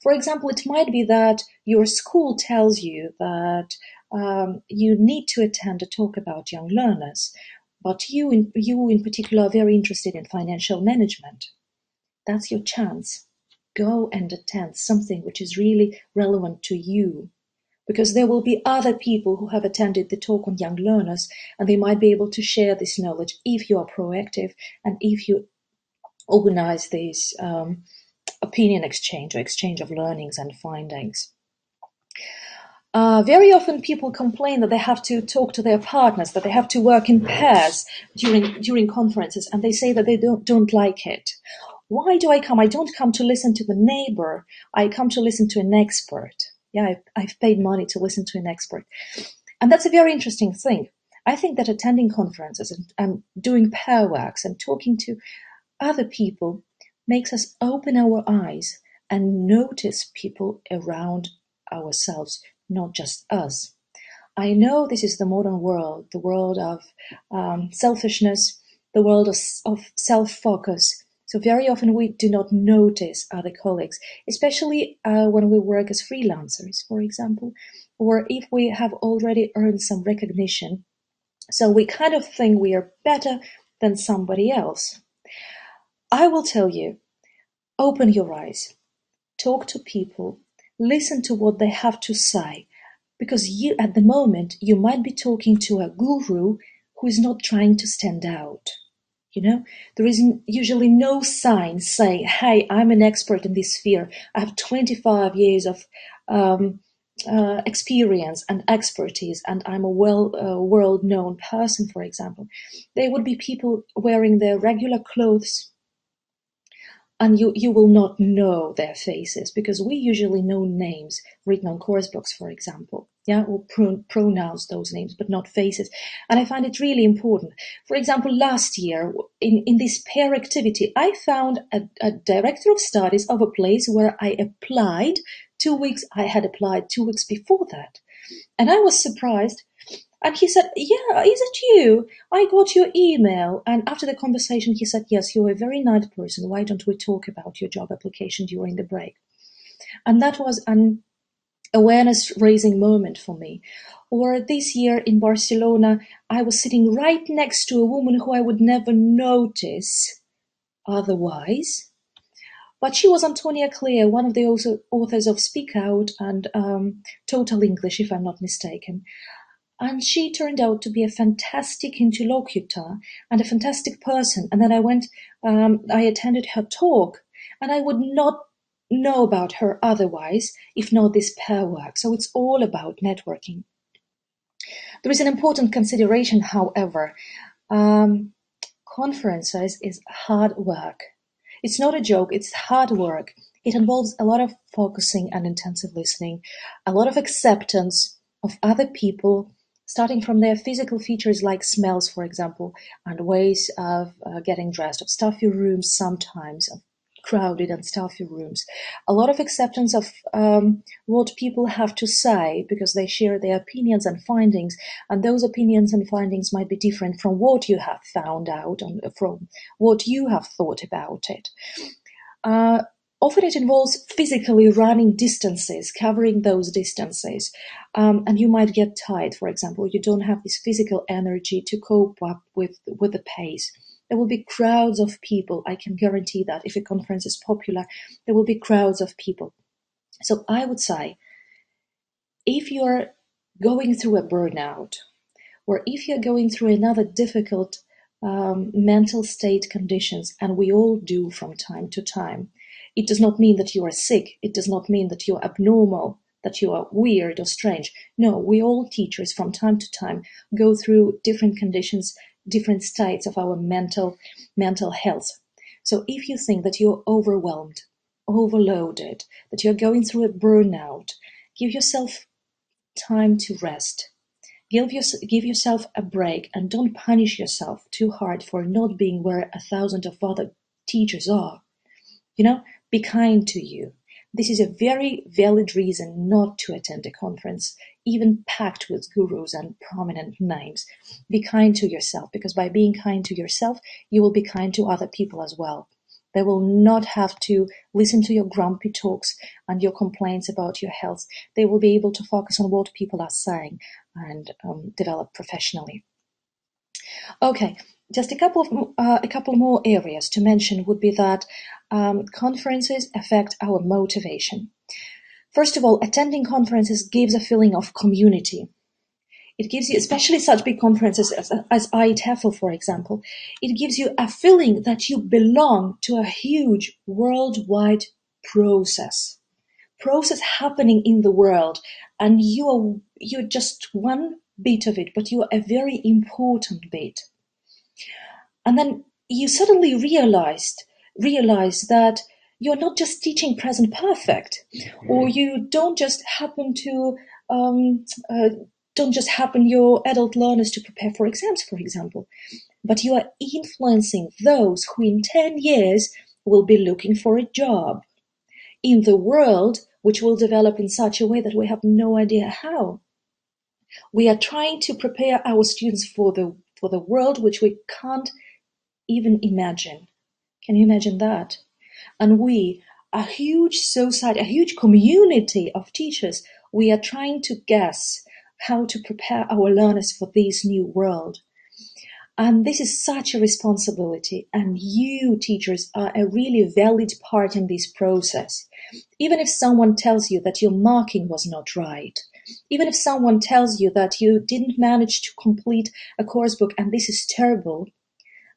For example, it might be that your school tells you that you need to attend a talk about young learners, but you in particular are very interested in financial management. That's your chance. Go and attend something which is really relevant to you, because there will be other people who have attended the talk on young learners, and they might be able to share this knowledge if you are proactive and if you organize this opinion exchange or exchange of learnings and findings. Very often people complain that they have to talk to their partners, that they have to work in pairs during conferences, and they say that they don't like it. Why do I come? I don't come to listen to the neighbor. I come to listen to an expert. Yeah, I've paid money to listen to an expert. And that's a very interesting thing. I think that attending conferences and doing pair works and talking to other people makes us open our eyes and notice people around ourselves, not just us. I know this is the modern world, the world of selfishness, the world of self-focus. So very often we do not notice other colleagues, especially when we work as freelancers, for example, or if we have already earned some recognition. So we kind of think we are better than somebody else. I will tell you, open your eyes, talk to people, listen to what they have to say, because you, at the moment, you might be talking to a guru who is not trying to stand out. You know, there is usually no sign saying, hey, I'm an expert in this sphere. I have 25 years of experience and expertise, and I'm a world-known person, for example. There would be people wearing their regular clothes, and you will not know their faces, because we usually know names written on course books, for example. Yeah, or pronounce those names, but not faces. And I find it really important. For example, last year, in this pair activity, I found a director of studies of a place where I applied 2 weeks. I had applied 2 weeks before that. And I was surprised. And he said, yeah, is it you? I got your email. And after the conversation, he said, yes, you're a very nice person. Why don't we talk about your job application during the break? And that was an awareness-raising moment for me. Or this year in Barcelona, I was sitting right next to a woman who I would never notice otherwise. But she was Antonia Clear, one of the authors of Speak Out and Total English, if I'm not mistaken. And she turned out to be a fantastic interlocutor and a fantastic person. And then I attended her talk, and I would not know about her otherwise, if not this pair work. So it's all about networking. There is an important consideration, however. Conferences is hard work. It's not a joke, it's hard work. It involves a lot of focusing and intensive listening, a lot of acceptance of other people, starting from their physical features like smells, for example, and ways of getting dressed, of stuffy rooms sometimes, of crowded and stuffy rooms. A lot of acceptance of what people have to say, because they share their opinions and findings, and those opinions and findings might be different from what you have found out and from what you have thought about it. Often it involves physically running distances, covering those distances, and you might get tired, for example. You don't have this physical energy to cope up with the pace. There will be crowds of people. I can guarantee that if a conference is popular, there will be crowds of people. So I would say, if you're going through a burnout, or if you're going through another difficult mental state conditions, and we all do from time to time, it does not mean that you are sick. It does not mean that you're abnormal, that you are weird or strange. No, we all teachers from time to time go through different conditions, different states of our mental health. So if you think that you're overwhelmed, overloaded, that you're going through a burnout, give yourself time to rest. Give yourself a break, and don't punish yourself too hard for not being where 1,000 of other teachers are. Be kind to you. This is a very valid reason not to attend a conference, even packed with gurus and prominent names. Be kind to yourself, because by being kind to yourself, you will be kind to other people as well. They will not have to listen to your grumpy talks and your complaints about your health. They will be able to focus on what people are saying and develop professionally. Okay, just a couple more areas to mention would be that conferences affect our motivation. First of all, attending conferences gives a feeling of community. It gives you, especially such big conferences as ITEFL, for example, it gives you a feeling that you belong to a huge worldwide process happening in the world, and you're just one bit of it, but you're a very important bit. And then you suddenly realize that you're not just teaching present perfect, or you don't just happen your adult learners to prepare for exams, for example, but you are influencing those who in 10 years will be looking for a job in the world, which will develop in such a way that we have no idea how. We are trying to prepare our students for the world which we can't even imagine. Can you imagine that? And we, a huge society, a huge community of teachers, we are trying to guess how to prepare our learners for this new world. And this is such a responsibility, and you teachers are a really valid part in this process. Even if someone tells you that your marking was not right, even if someone tells you that you didn't manage to complete a course book and this is terrible,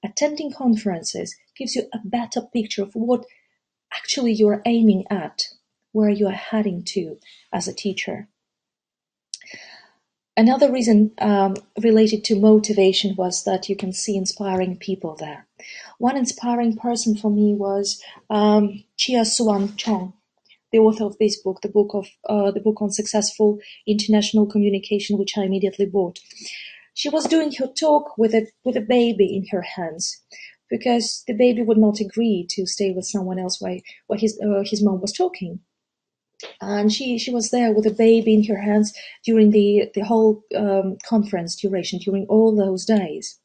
attending conferences gives you a better picture of what actually you're aiming at, where you are heading to as a teacher. Another reason related to motivation was that you can see inspiring people there. One inspiring person for me was Chia Suan Chong, the author of this book, the book on successful international communication, which I immediately bought. She was doing her talk with a baby in her hands, because the baby would not agree to stay with someone else while his mom was talking. And she was there with a baby in her hands during the whole conference duration, during all those days.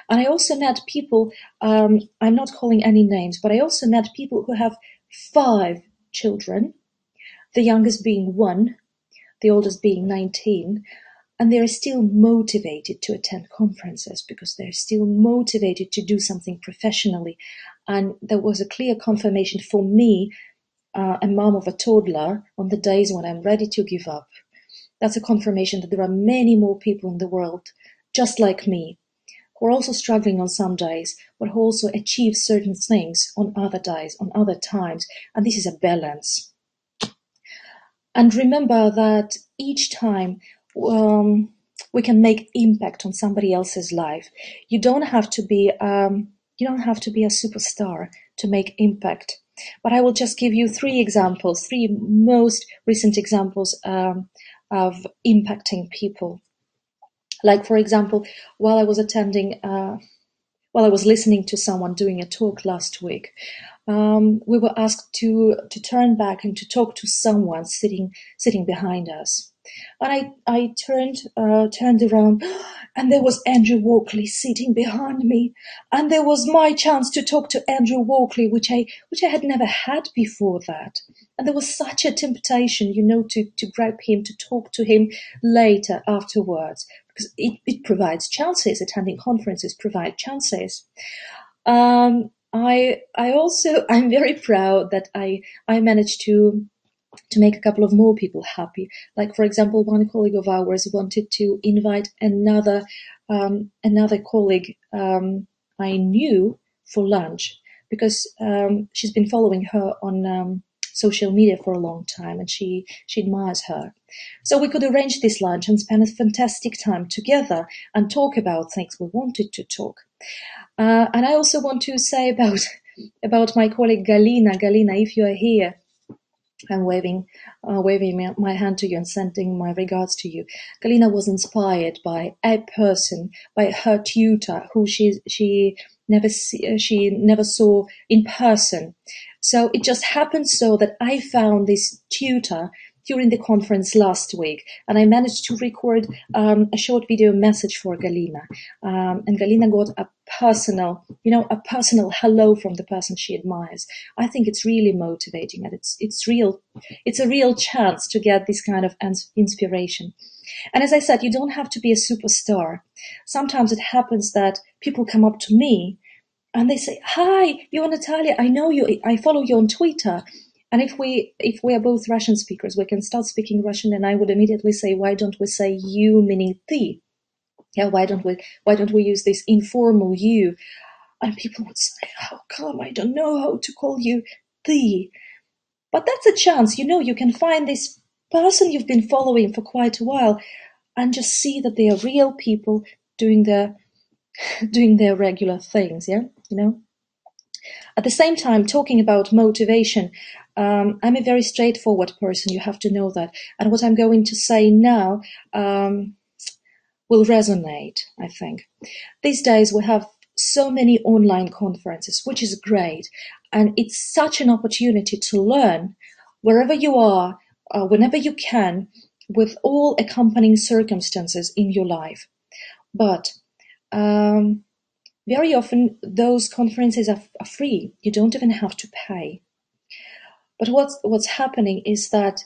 And I also met people, I'm not calling any names, but I also met people who have 5 children, the youngest being 1, the oldest being 19, and they're still motivated to attend conferences because they're still motivated to do something professionally. And there was a clear confirmation for me, a mom of a toddler, on the days when I'm ready to give up. That's a confirmation that there are many more people in the world, just like me, who are also struggling on some days, but who also achieve certain things on other days, on other times. And this is a balance. And remember that each time we can make impact on somebody else's life. You don't have to be a superstar to make impact. But I will just give you 3 most recent examples of impacting people. Like, for example, while I was listening to someone doing a talk last week, we were asked to turn back and to talk to someone sitting behind us. And I turned around, and there was Andrew Walkley sitting behind me, and there was my chance to talk to Andrew Walkley, which I had never had before that. And there was such a temptation, to grab him, to talk to him later, afterwards, because it provides chances. Attending conferences provide chances. I'm very proud that I managed to make a couple of more people happy. Like, for example, one colleague of ours wanted to invite another colleague I knew for lunch, because she's been following her on social media for a long time, and she admires her. So we could arrange this lunch and spend a fantastic time together and talk about things we wanted to talk. And I also want to say about my colleague Galina. Galina, if you are here, I'm waving my hand to you and sending my regards to you. Galina was inspired by a person, by her tutor, who she never saw in person. So it just happened so that I found this tutor during the conference last week, and I managed to record a short video message for Galina. And Galina got a personal hello from the person she admires. I think it's really motivating, and it's a real chance to get this kind of inspiration. And as I said, you don't have to be a superstar. Sometimes it happens that people come up to me and they say, "Hi, you're Natalia. I know you. I follow you on Twitter." And if we are both Russian speakers, we can start speaking Russian, and I would immediately say, "Why don't we say you meaning ты? Yeah, why don't we use this informal you?" And people would say, "How come? I don't know how to call you ты." But that's a chance, you can find this person you've been following for quite a while and just see that they are real people doing their regular things, yeah, At the same time, talking about motivation, I'm a very straightforward person, you have to know that. And what I'm going to say now will resonate, I think. These days we have so many online conferences, which is great. And it's such an opportunity to learn wherever you are, whenever you can, with all accompanying circumstances in your life. But very often those conferences are free. You don't even have to pay. But what's happening is that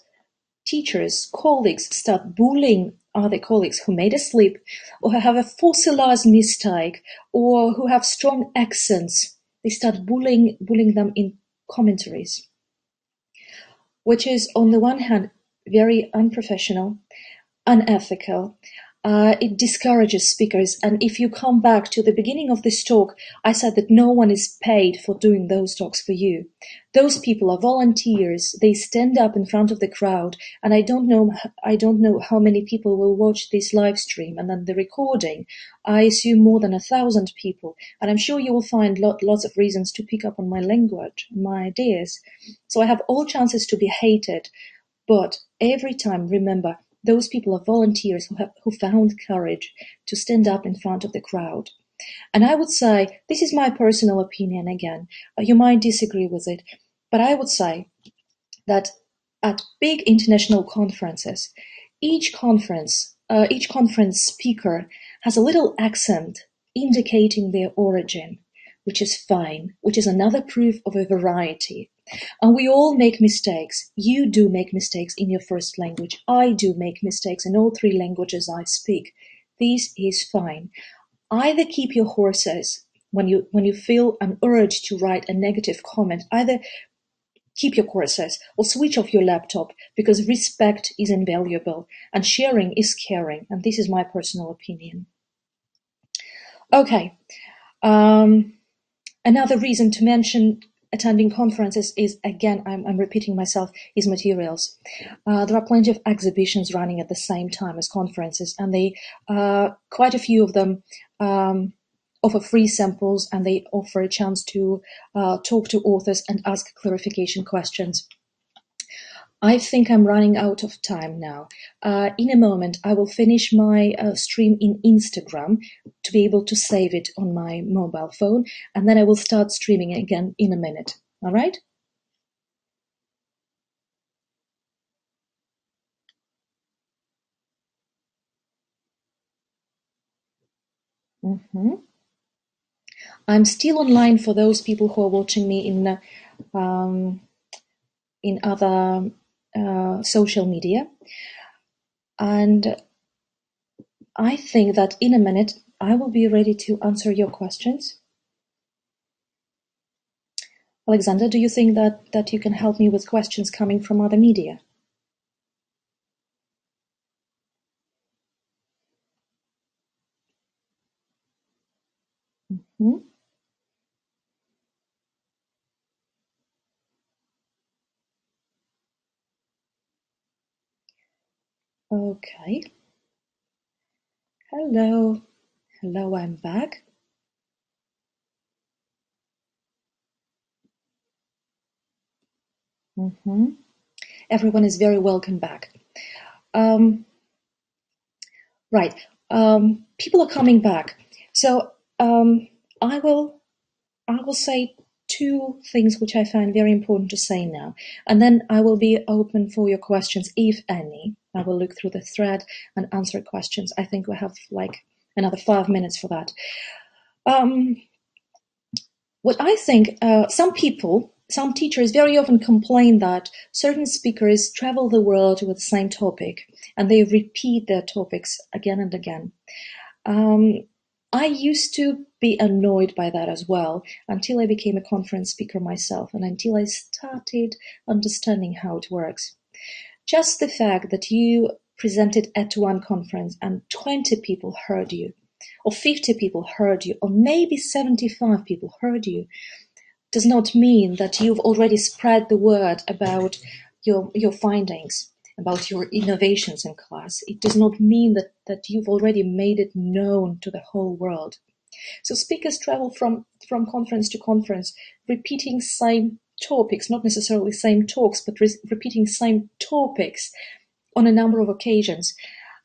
teachers, colleagues start bullying other colleagues who made a slip, or who have a fossilized mistake, or who have strong accents. They start bullying them in commentaries, which is on the one hand very unprofessional, unethical. It discourages speakers. And if you come back to the beginning of this talk, I said that no one is paid for doing those talks for you. Those people are volunteers. They stand up in front of the crowd, and I don't know how many people will watch this live stream and then the recording. I assume more than 1,000 people, and I'm sure you will find lots of reasons to pick up on my language, my ideas. So I have all chances to be hated, but every time remember, those people are volunteers who found courage to stand up in front of the crowd. And I would say, this is my personal opinion again, you might disagree with it, but I would say that at big international conferences, each conference speaker has a little accent indicating their origin, which is fine, which is another proof of a variety. And we all make mistakes. You do make mistakes in your first language. I do make mistakes in all 3 languages I speak. This is fine. Either keep your horses when you feel an urge to write a negative comment. Either keep your horses or switch off your laptop, because respect is invaluable and sharing is caring. And this is my personal opinion. Okay. Another reason to mention attending conferences is, again, I'm repeating myself, is materials. There are plenty of exhibitions running at the same time as conferences, and quite a few of them offer free samples, and they offer a chance to talk to authors and ask clarification questions. I think I'm running out of time now. In a moment, I will finish my stream in Instagram to be able to save it on my mobile phone, and then I will start streaming again in a minute. All right? I'm still online for those people who are watching me in other social media. And I think that in a minute, I will be ready to answer your questions. Alexander, do you think that you can help me with questions coming from other media? Mm-hmm. Okay. Hello. Hello, I'm back. Mm-hmm. Everyone is very welcome back. Right. People are coming back. So I will say two things which I find very important to say now, and then I will be open for your questions, if any. I will look through the thread and answer questions. I think we have like another 5 minutes for that. What I think, some teachers very often complain that certain speakers travel the world with the same topic and they repeat their topics again and again. I used to be annoyed by that as well until I became a conference speaker myself and until I started understanding how it works. Just the fact that you presented at one conference and 20 people heard you, or 50 people heard you, or maybe 75 people heard you, does not mean that you've already spread the word about your findings, about your innovations in class. It does not mean that you've already made it known to the whole world. So speakers travel from conference to conference, repeating same topics, not necessarily same talks, but repeating same topics on a number of occasions.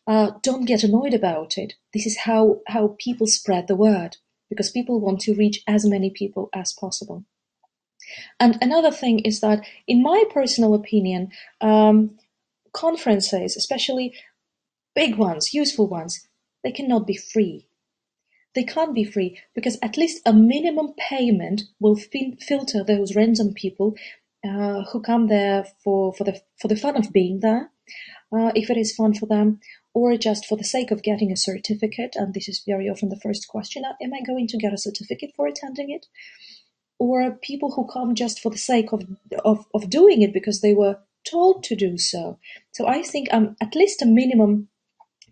Don't get annoyed about it. This is how people spread the word, because people want to reach as many people as possible. And another thing is that, in my personal opinion, conferences, especially big ones, useful ones, they cannot be free. They can't be free because at least a minimum payment will filter those random people who come there for the fun of being there, if it is fun for them, or just for the sake of getting a certificate. And this is very often the first question: am I going to get a certificate for attending it? Or people who come just for the sake of doing it because they were told to do so. So I think at least a minimum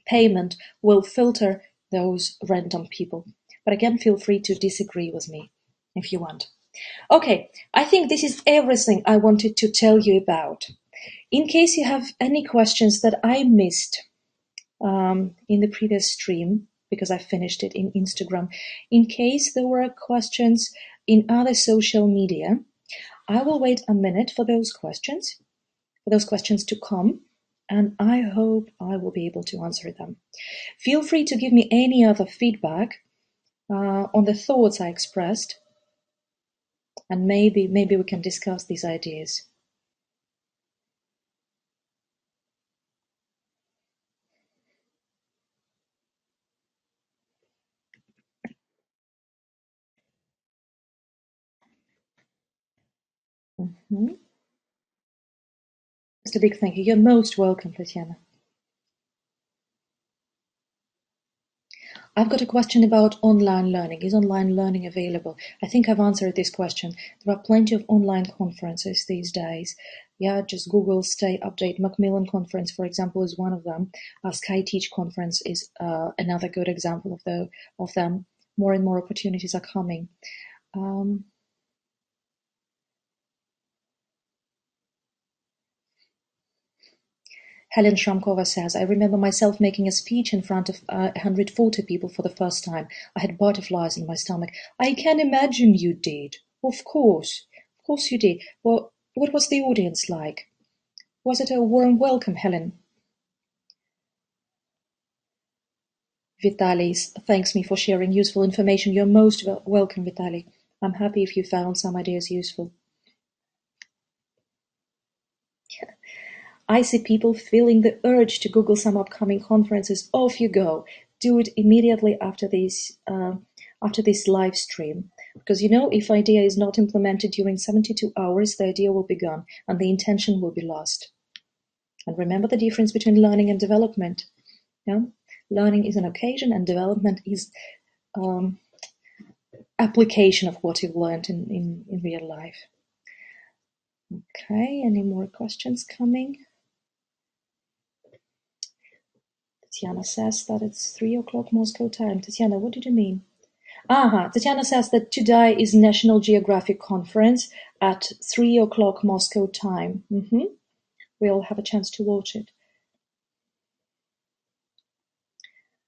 payment will filter those random people. But again, feel free to disagree with me if you want. Okay, I think this is everything I wanted to tell you about. In case you have any questions that I missed in the previous stream, because I finished it in Instagram, in case there were questions in other social media, I will wait a minute for those questions to come, and I hope I will be able to answer them. Feel free to give me any other feedback on the thoughts I expressed, and maybe we can discuss these ideas. Mm-hmm. Just a big thank you. You're most welcome, Tatiana. I've got a question about online learning. Is online learning available? I think I've answered this question. There are plenty of online conferences these days. Yeah, just Google Stay Update. Macmillan Conference, for example, is one of them. SkyTeach Conference is another good example of them. More and more opportunities are coming. Helen Shramkova says, I remember myself making a speech in front of 140 people for the first time. I had butterflies in my stomach. I can imagine you did. Of course you did. Well, what was the audience like? Was it a warm welcome, Helen? Vitaly thanks me for sharing useful information. You're most welcome, Vitaly. I'm happy if you found some ideas useful. I see people feeling the urge to Google some upcoming conferences. Off you go. Do it immediately after this live stream. Because if idea is not implemented during 72 hours, the idea will be gone and the intention will be lost. And remember the difference between learning and development. Yeah? Learning is an occasion and development is application of what you've learned in real life. Okay, any more questions coming? Tatiana says that it's 3 o'clock Moscow time. Tatiana, what did you mean? Tatiana says that today is National Geographic Conference at 3 o'clock Moscow time. We'll have a chance to watch it.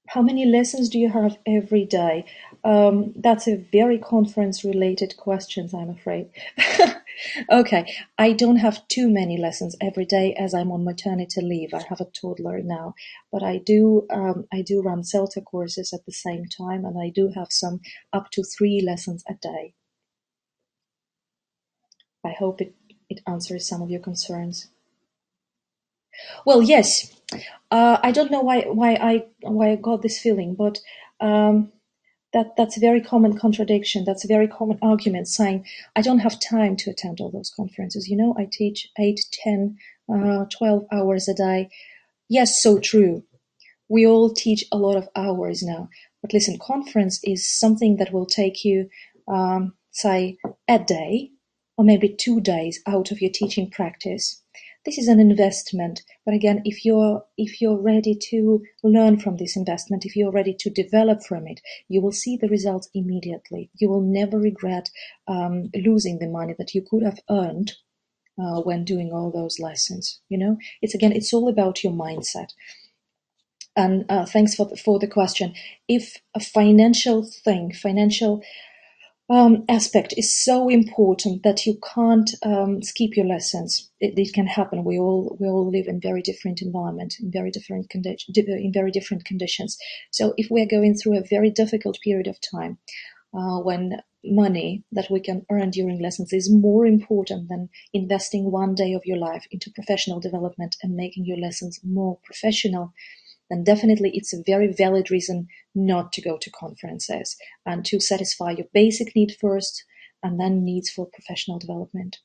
How many lessons do you have every day? That's a very conference-related question, I'm afraid. Okay, I don't have too many lessons every day as I'm on maternity leave. I have a toddler now, but I do run CELTA courses at the same time, and I do have some up to 3 lessons a day. I hope it answers some of your concerns. Well, yes. I don't know why I got this feeling, but that's a very common contradiction. That's a very common argument saying, I don't have time to attend all those conferences. You know, I teach 8, 10, 12 hours a day. Yes, so true. We all teach a lot of hours now. But listen, conference is something that will take you, say, a day or maybe 2 days out of your teaching practice. This is an investment, but again, if you're ready to learn from this investment, if you're ready to develop from it, you will see the results immediately. You will never regret losing the money that you could have earned when doing all those lessons. You know, it's all about your mindset. And thanks for the question. If a financial aspect is so important that you can't skip your lessons. It can happen. We all live in very different environments, in very different conditions. So if we're going through a very difficult period of time, when money that we can earn during lessons is more important than investing 1 day of your life into professional development and making your lessons more professional, then definitely it's a very valid reason not to go to conferences and to satisfy your basic need first and then needs for professional development.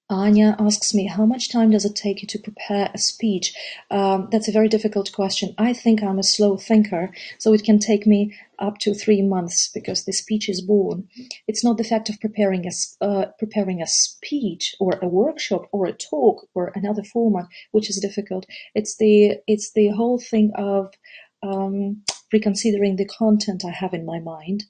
Anya asks me, how much time does it take you to prepare a speech? That's a very difficult question. I think I'm a slow thinker, so it can take me up to 3 months because the speech is born. It's not the fact of preparing a speech or a workshop or a talk or another format which is difficult. It's the whole thing of reconsidering the content I have in my mind.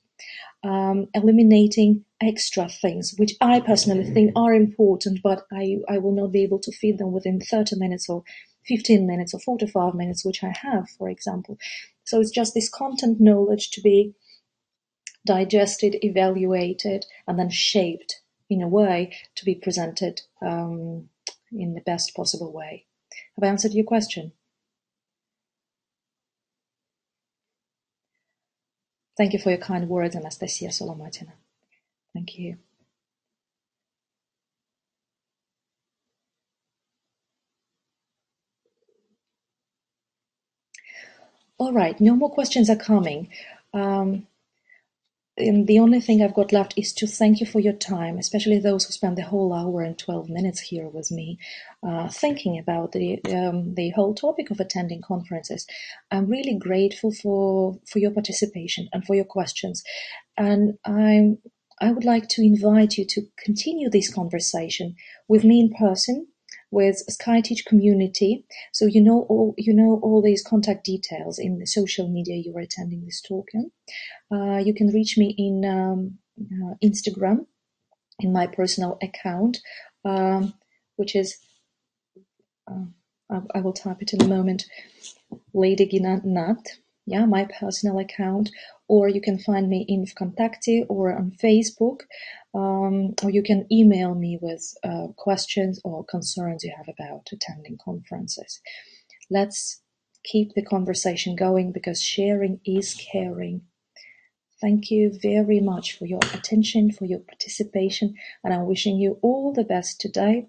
Eliminating extra things, which I personally think are important, but I will not be able to feed them within 30 minutes or 15 minutes or 45 minutes, which I have, for example. So it's just this content knowledge to be digested, evaluated, and then shaped in a way to be presented in the best possible way. Have I answered your question? Thank you for your kind words, Anastasia Solomatina. Thank you. All right, no more questions are coming. And the only thing I've got left is to thank you for your time, especially those who spent the whole hour and 12 minutes here with me, thinking about the whole topic of attending conferences. I'm really grateful for your participation and for your questions. And I would like to invite you to continue this conversation with me in person, with SkyTeach community. So you know all these contact details in the social media you are attending this talk in. You can reach me in Instagram, in my personal account, which is, I will type it in a moment, Ладыгина Nat, my personal account, or you can find me in Vkontakte or on Facebook, or you can email me with questions or concerns you have about attending conferences. Let's keep the conversation going because sharing is caring. Thank you very much for your attention, for your participation, and I'm wishing you all the best today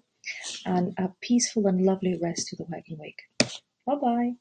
and a peaceful and lovely rest to the working week. Bye-bye.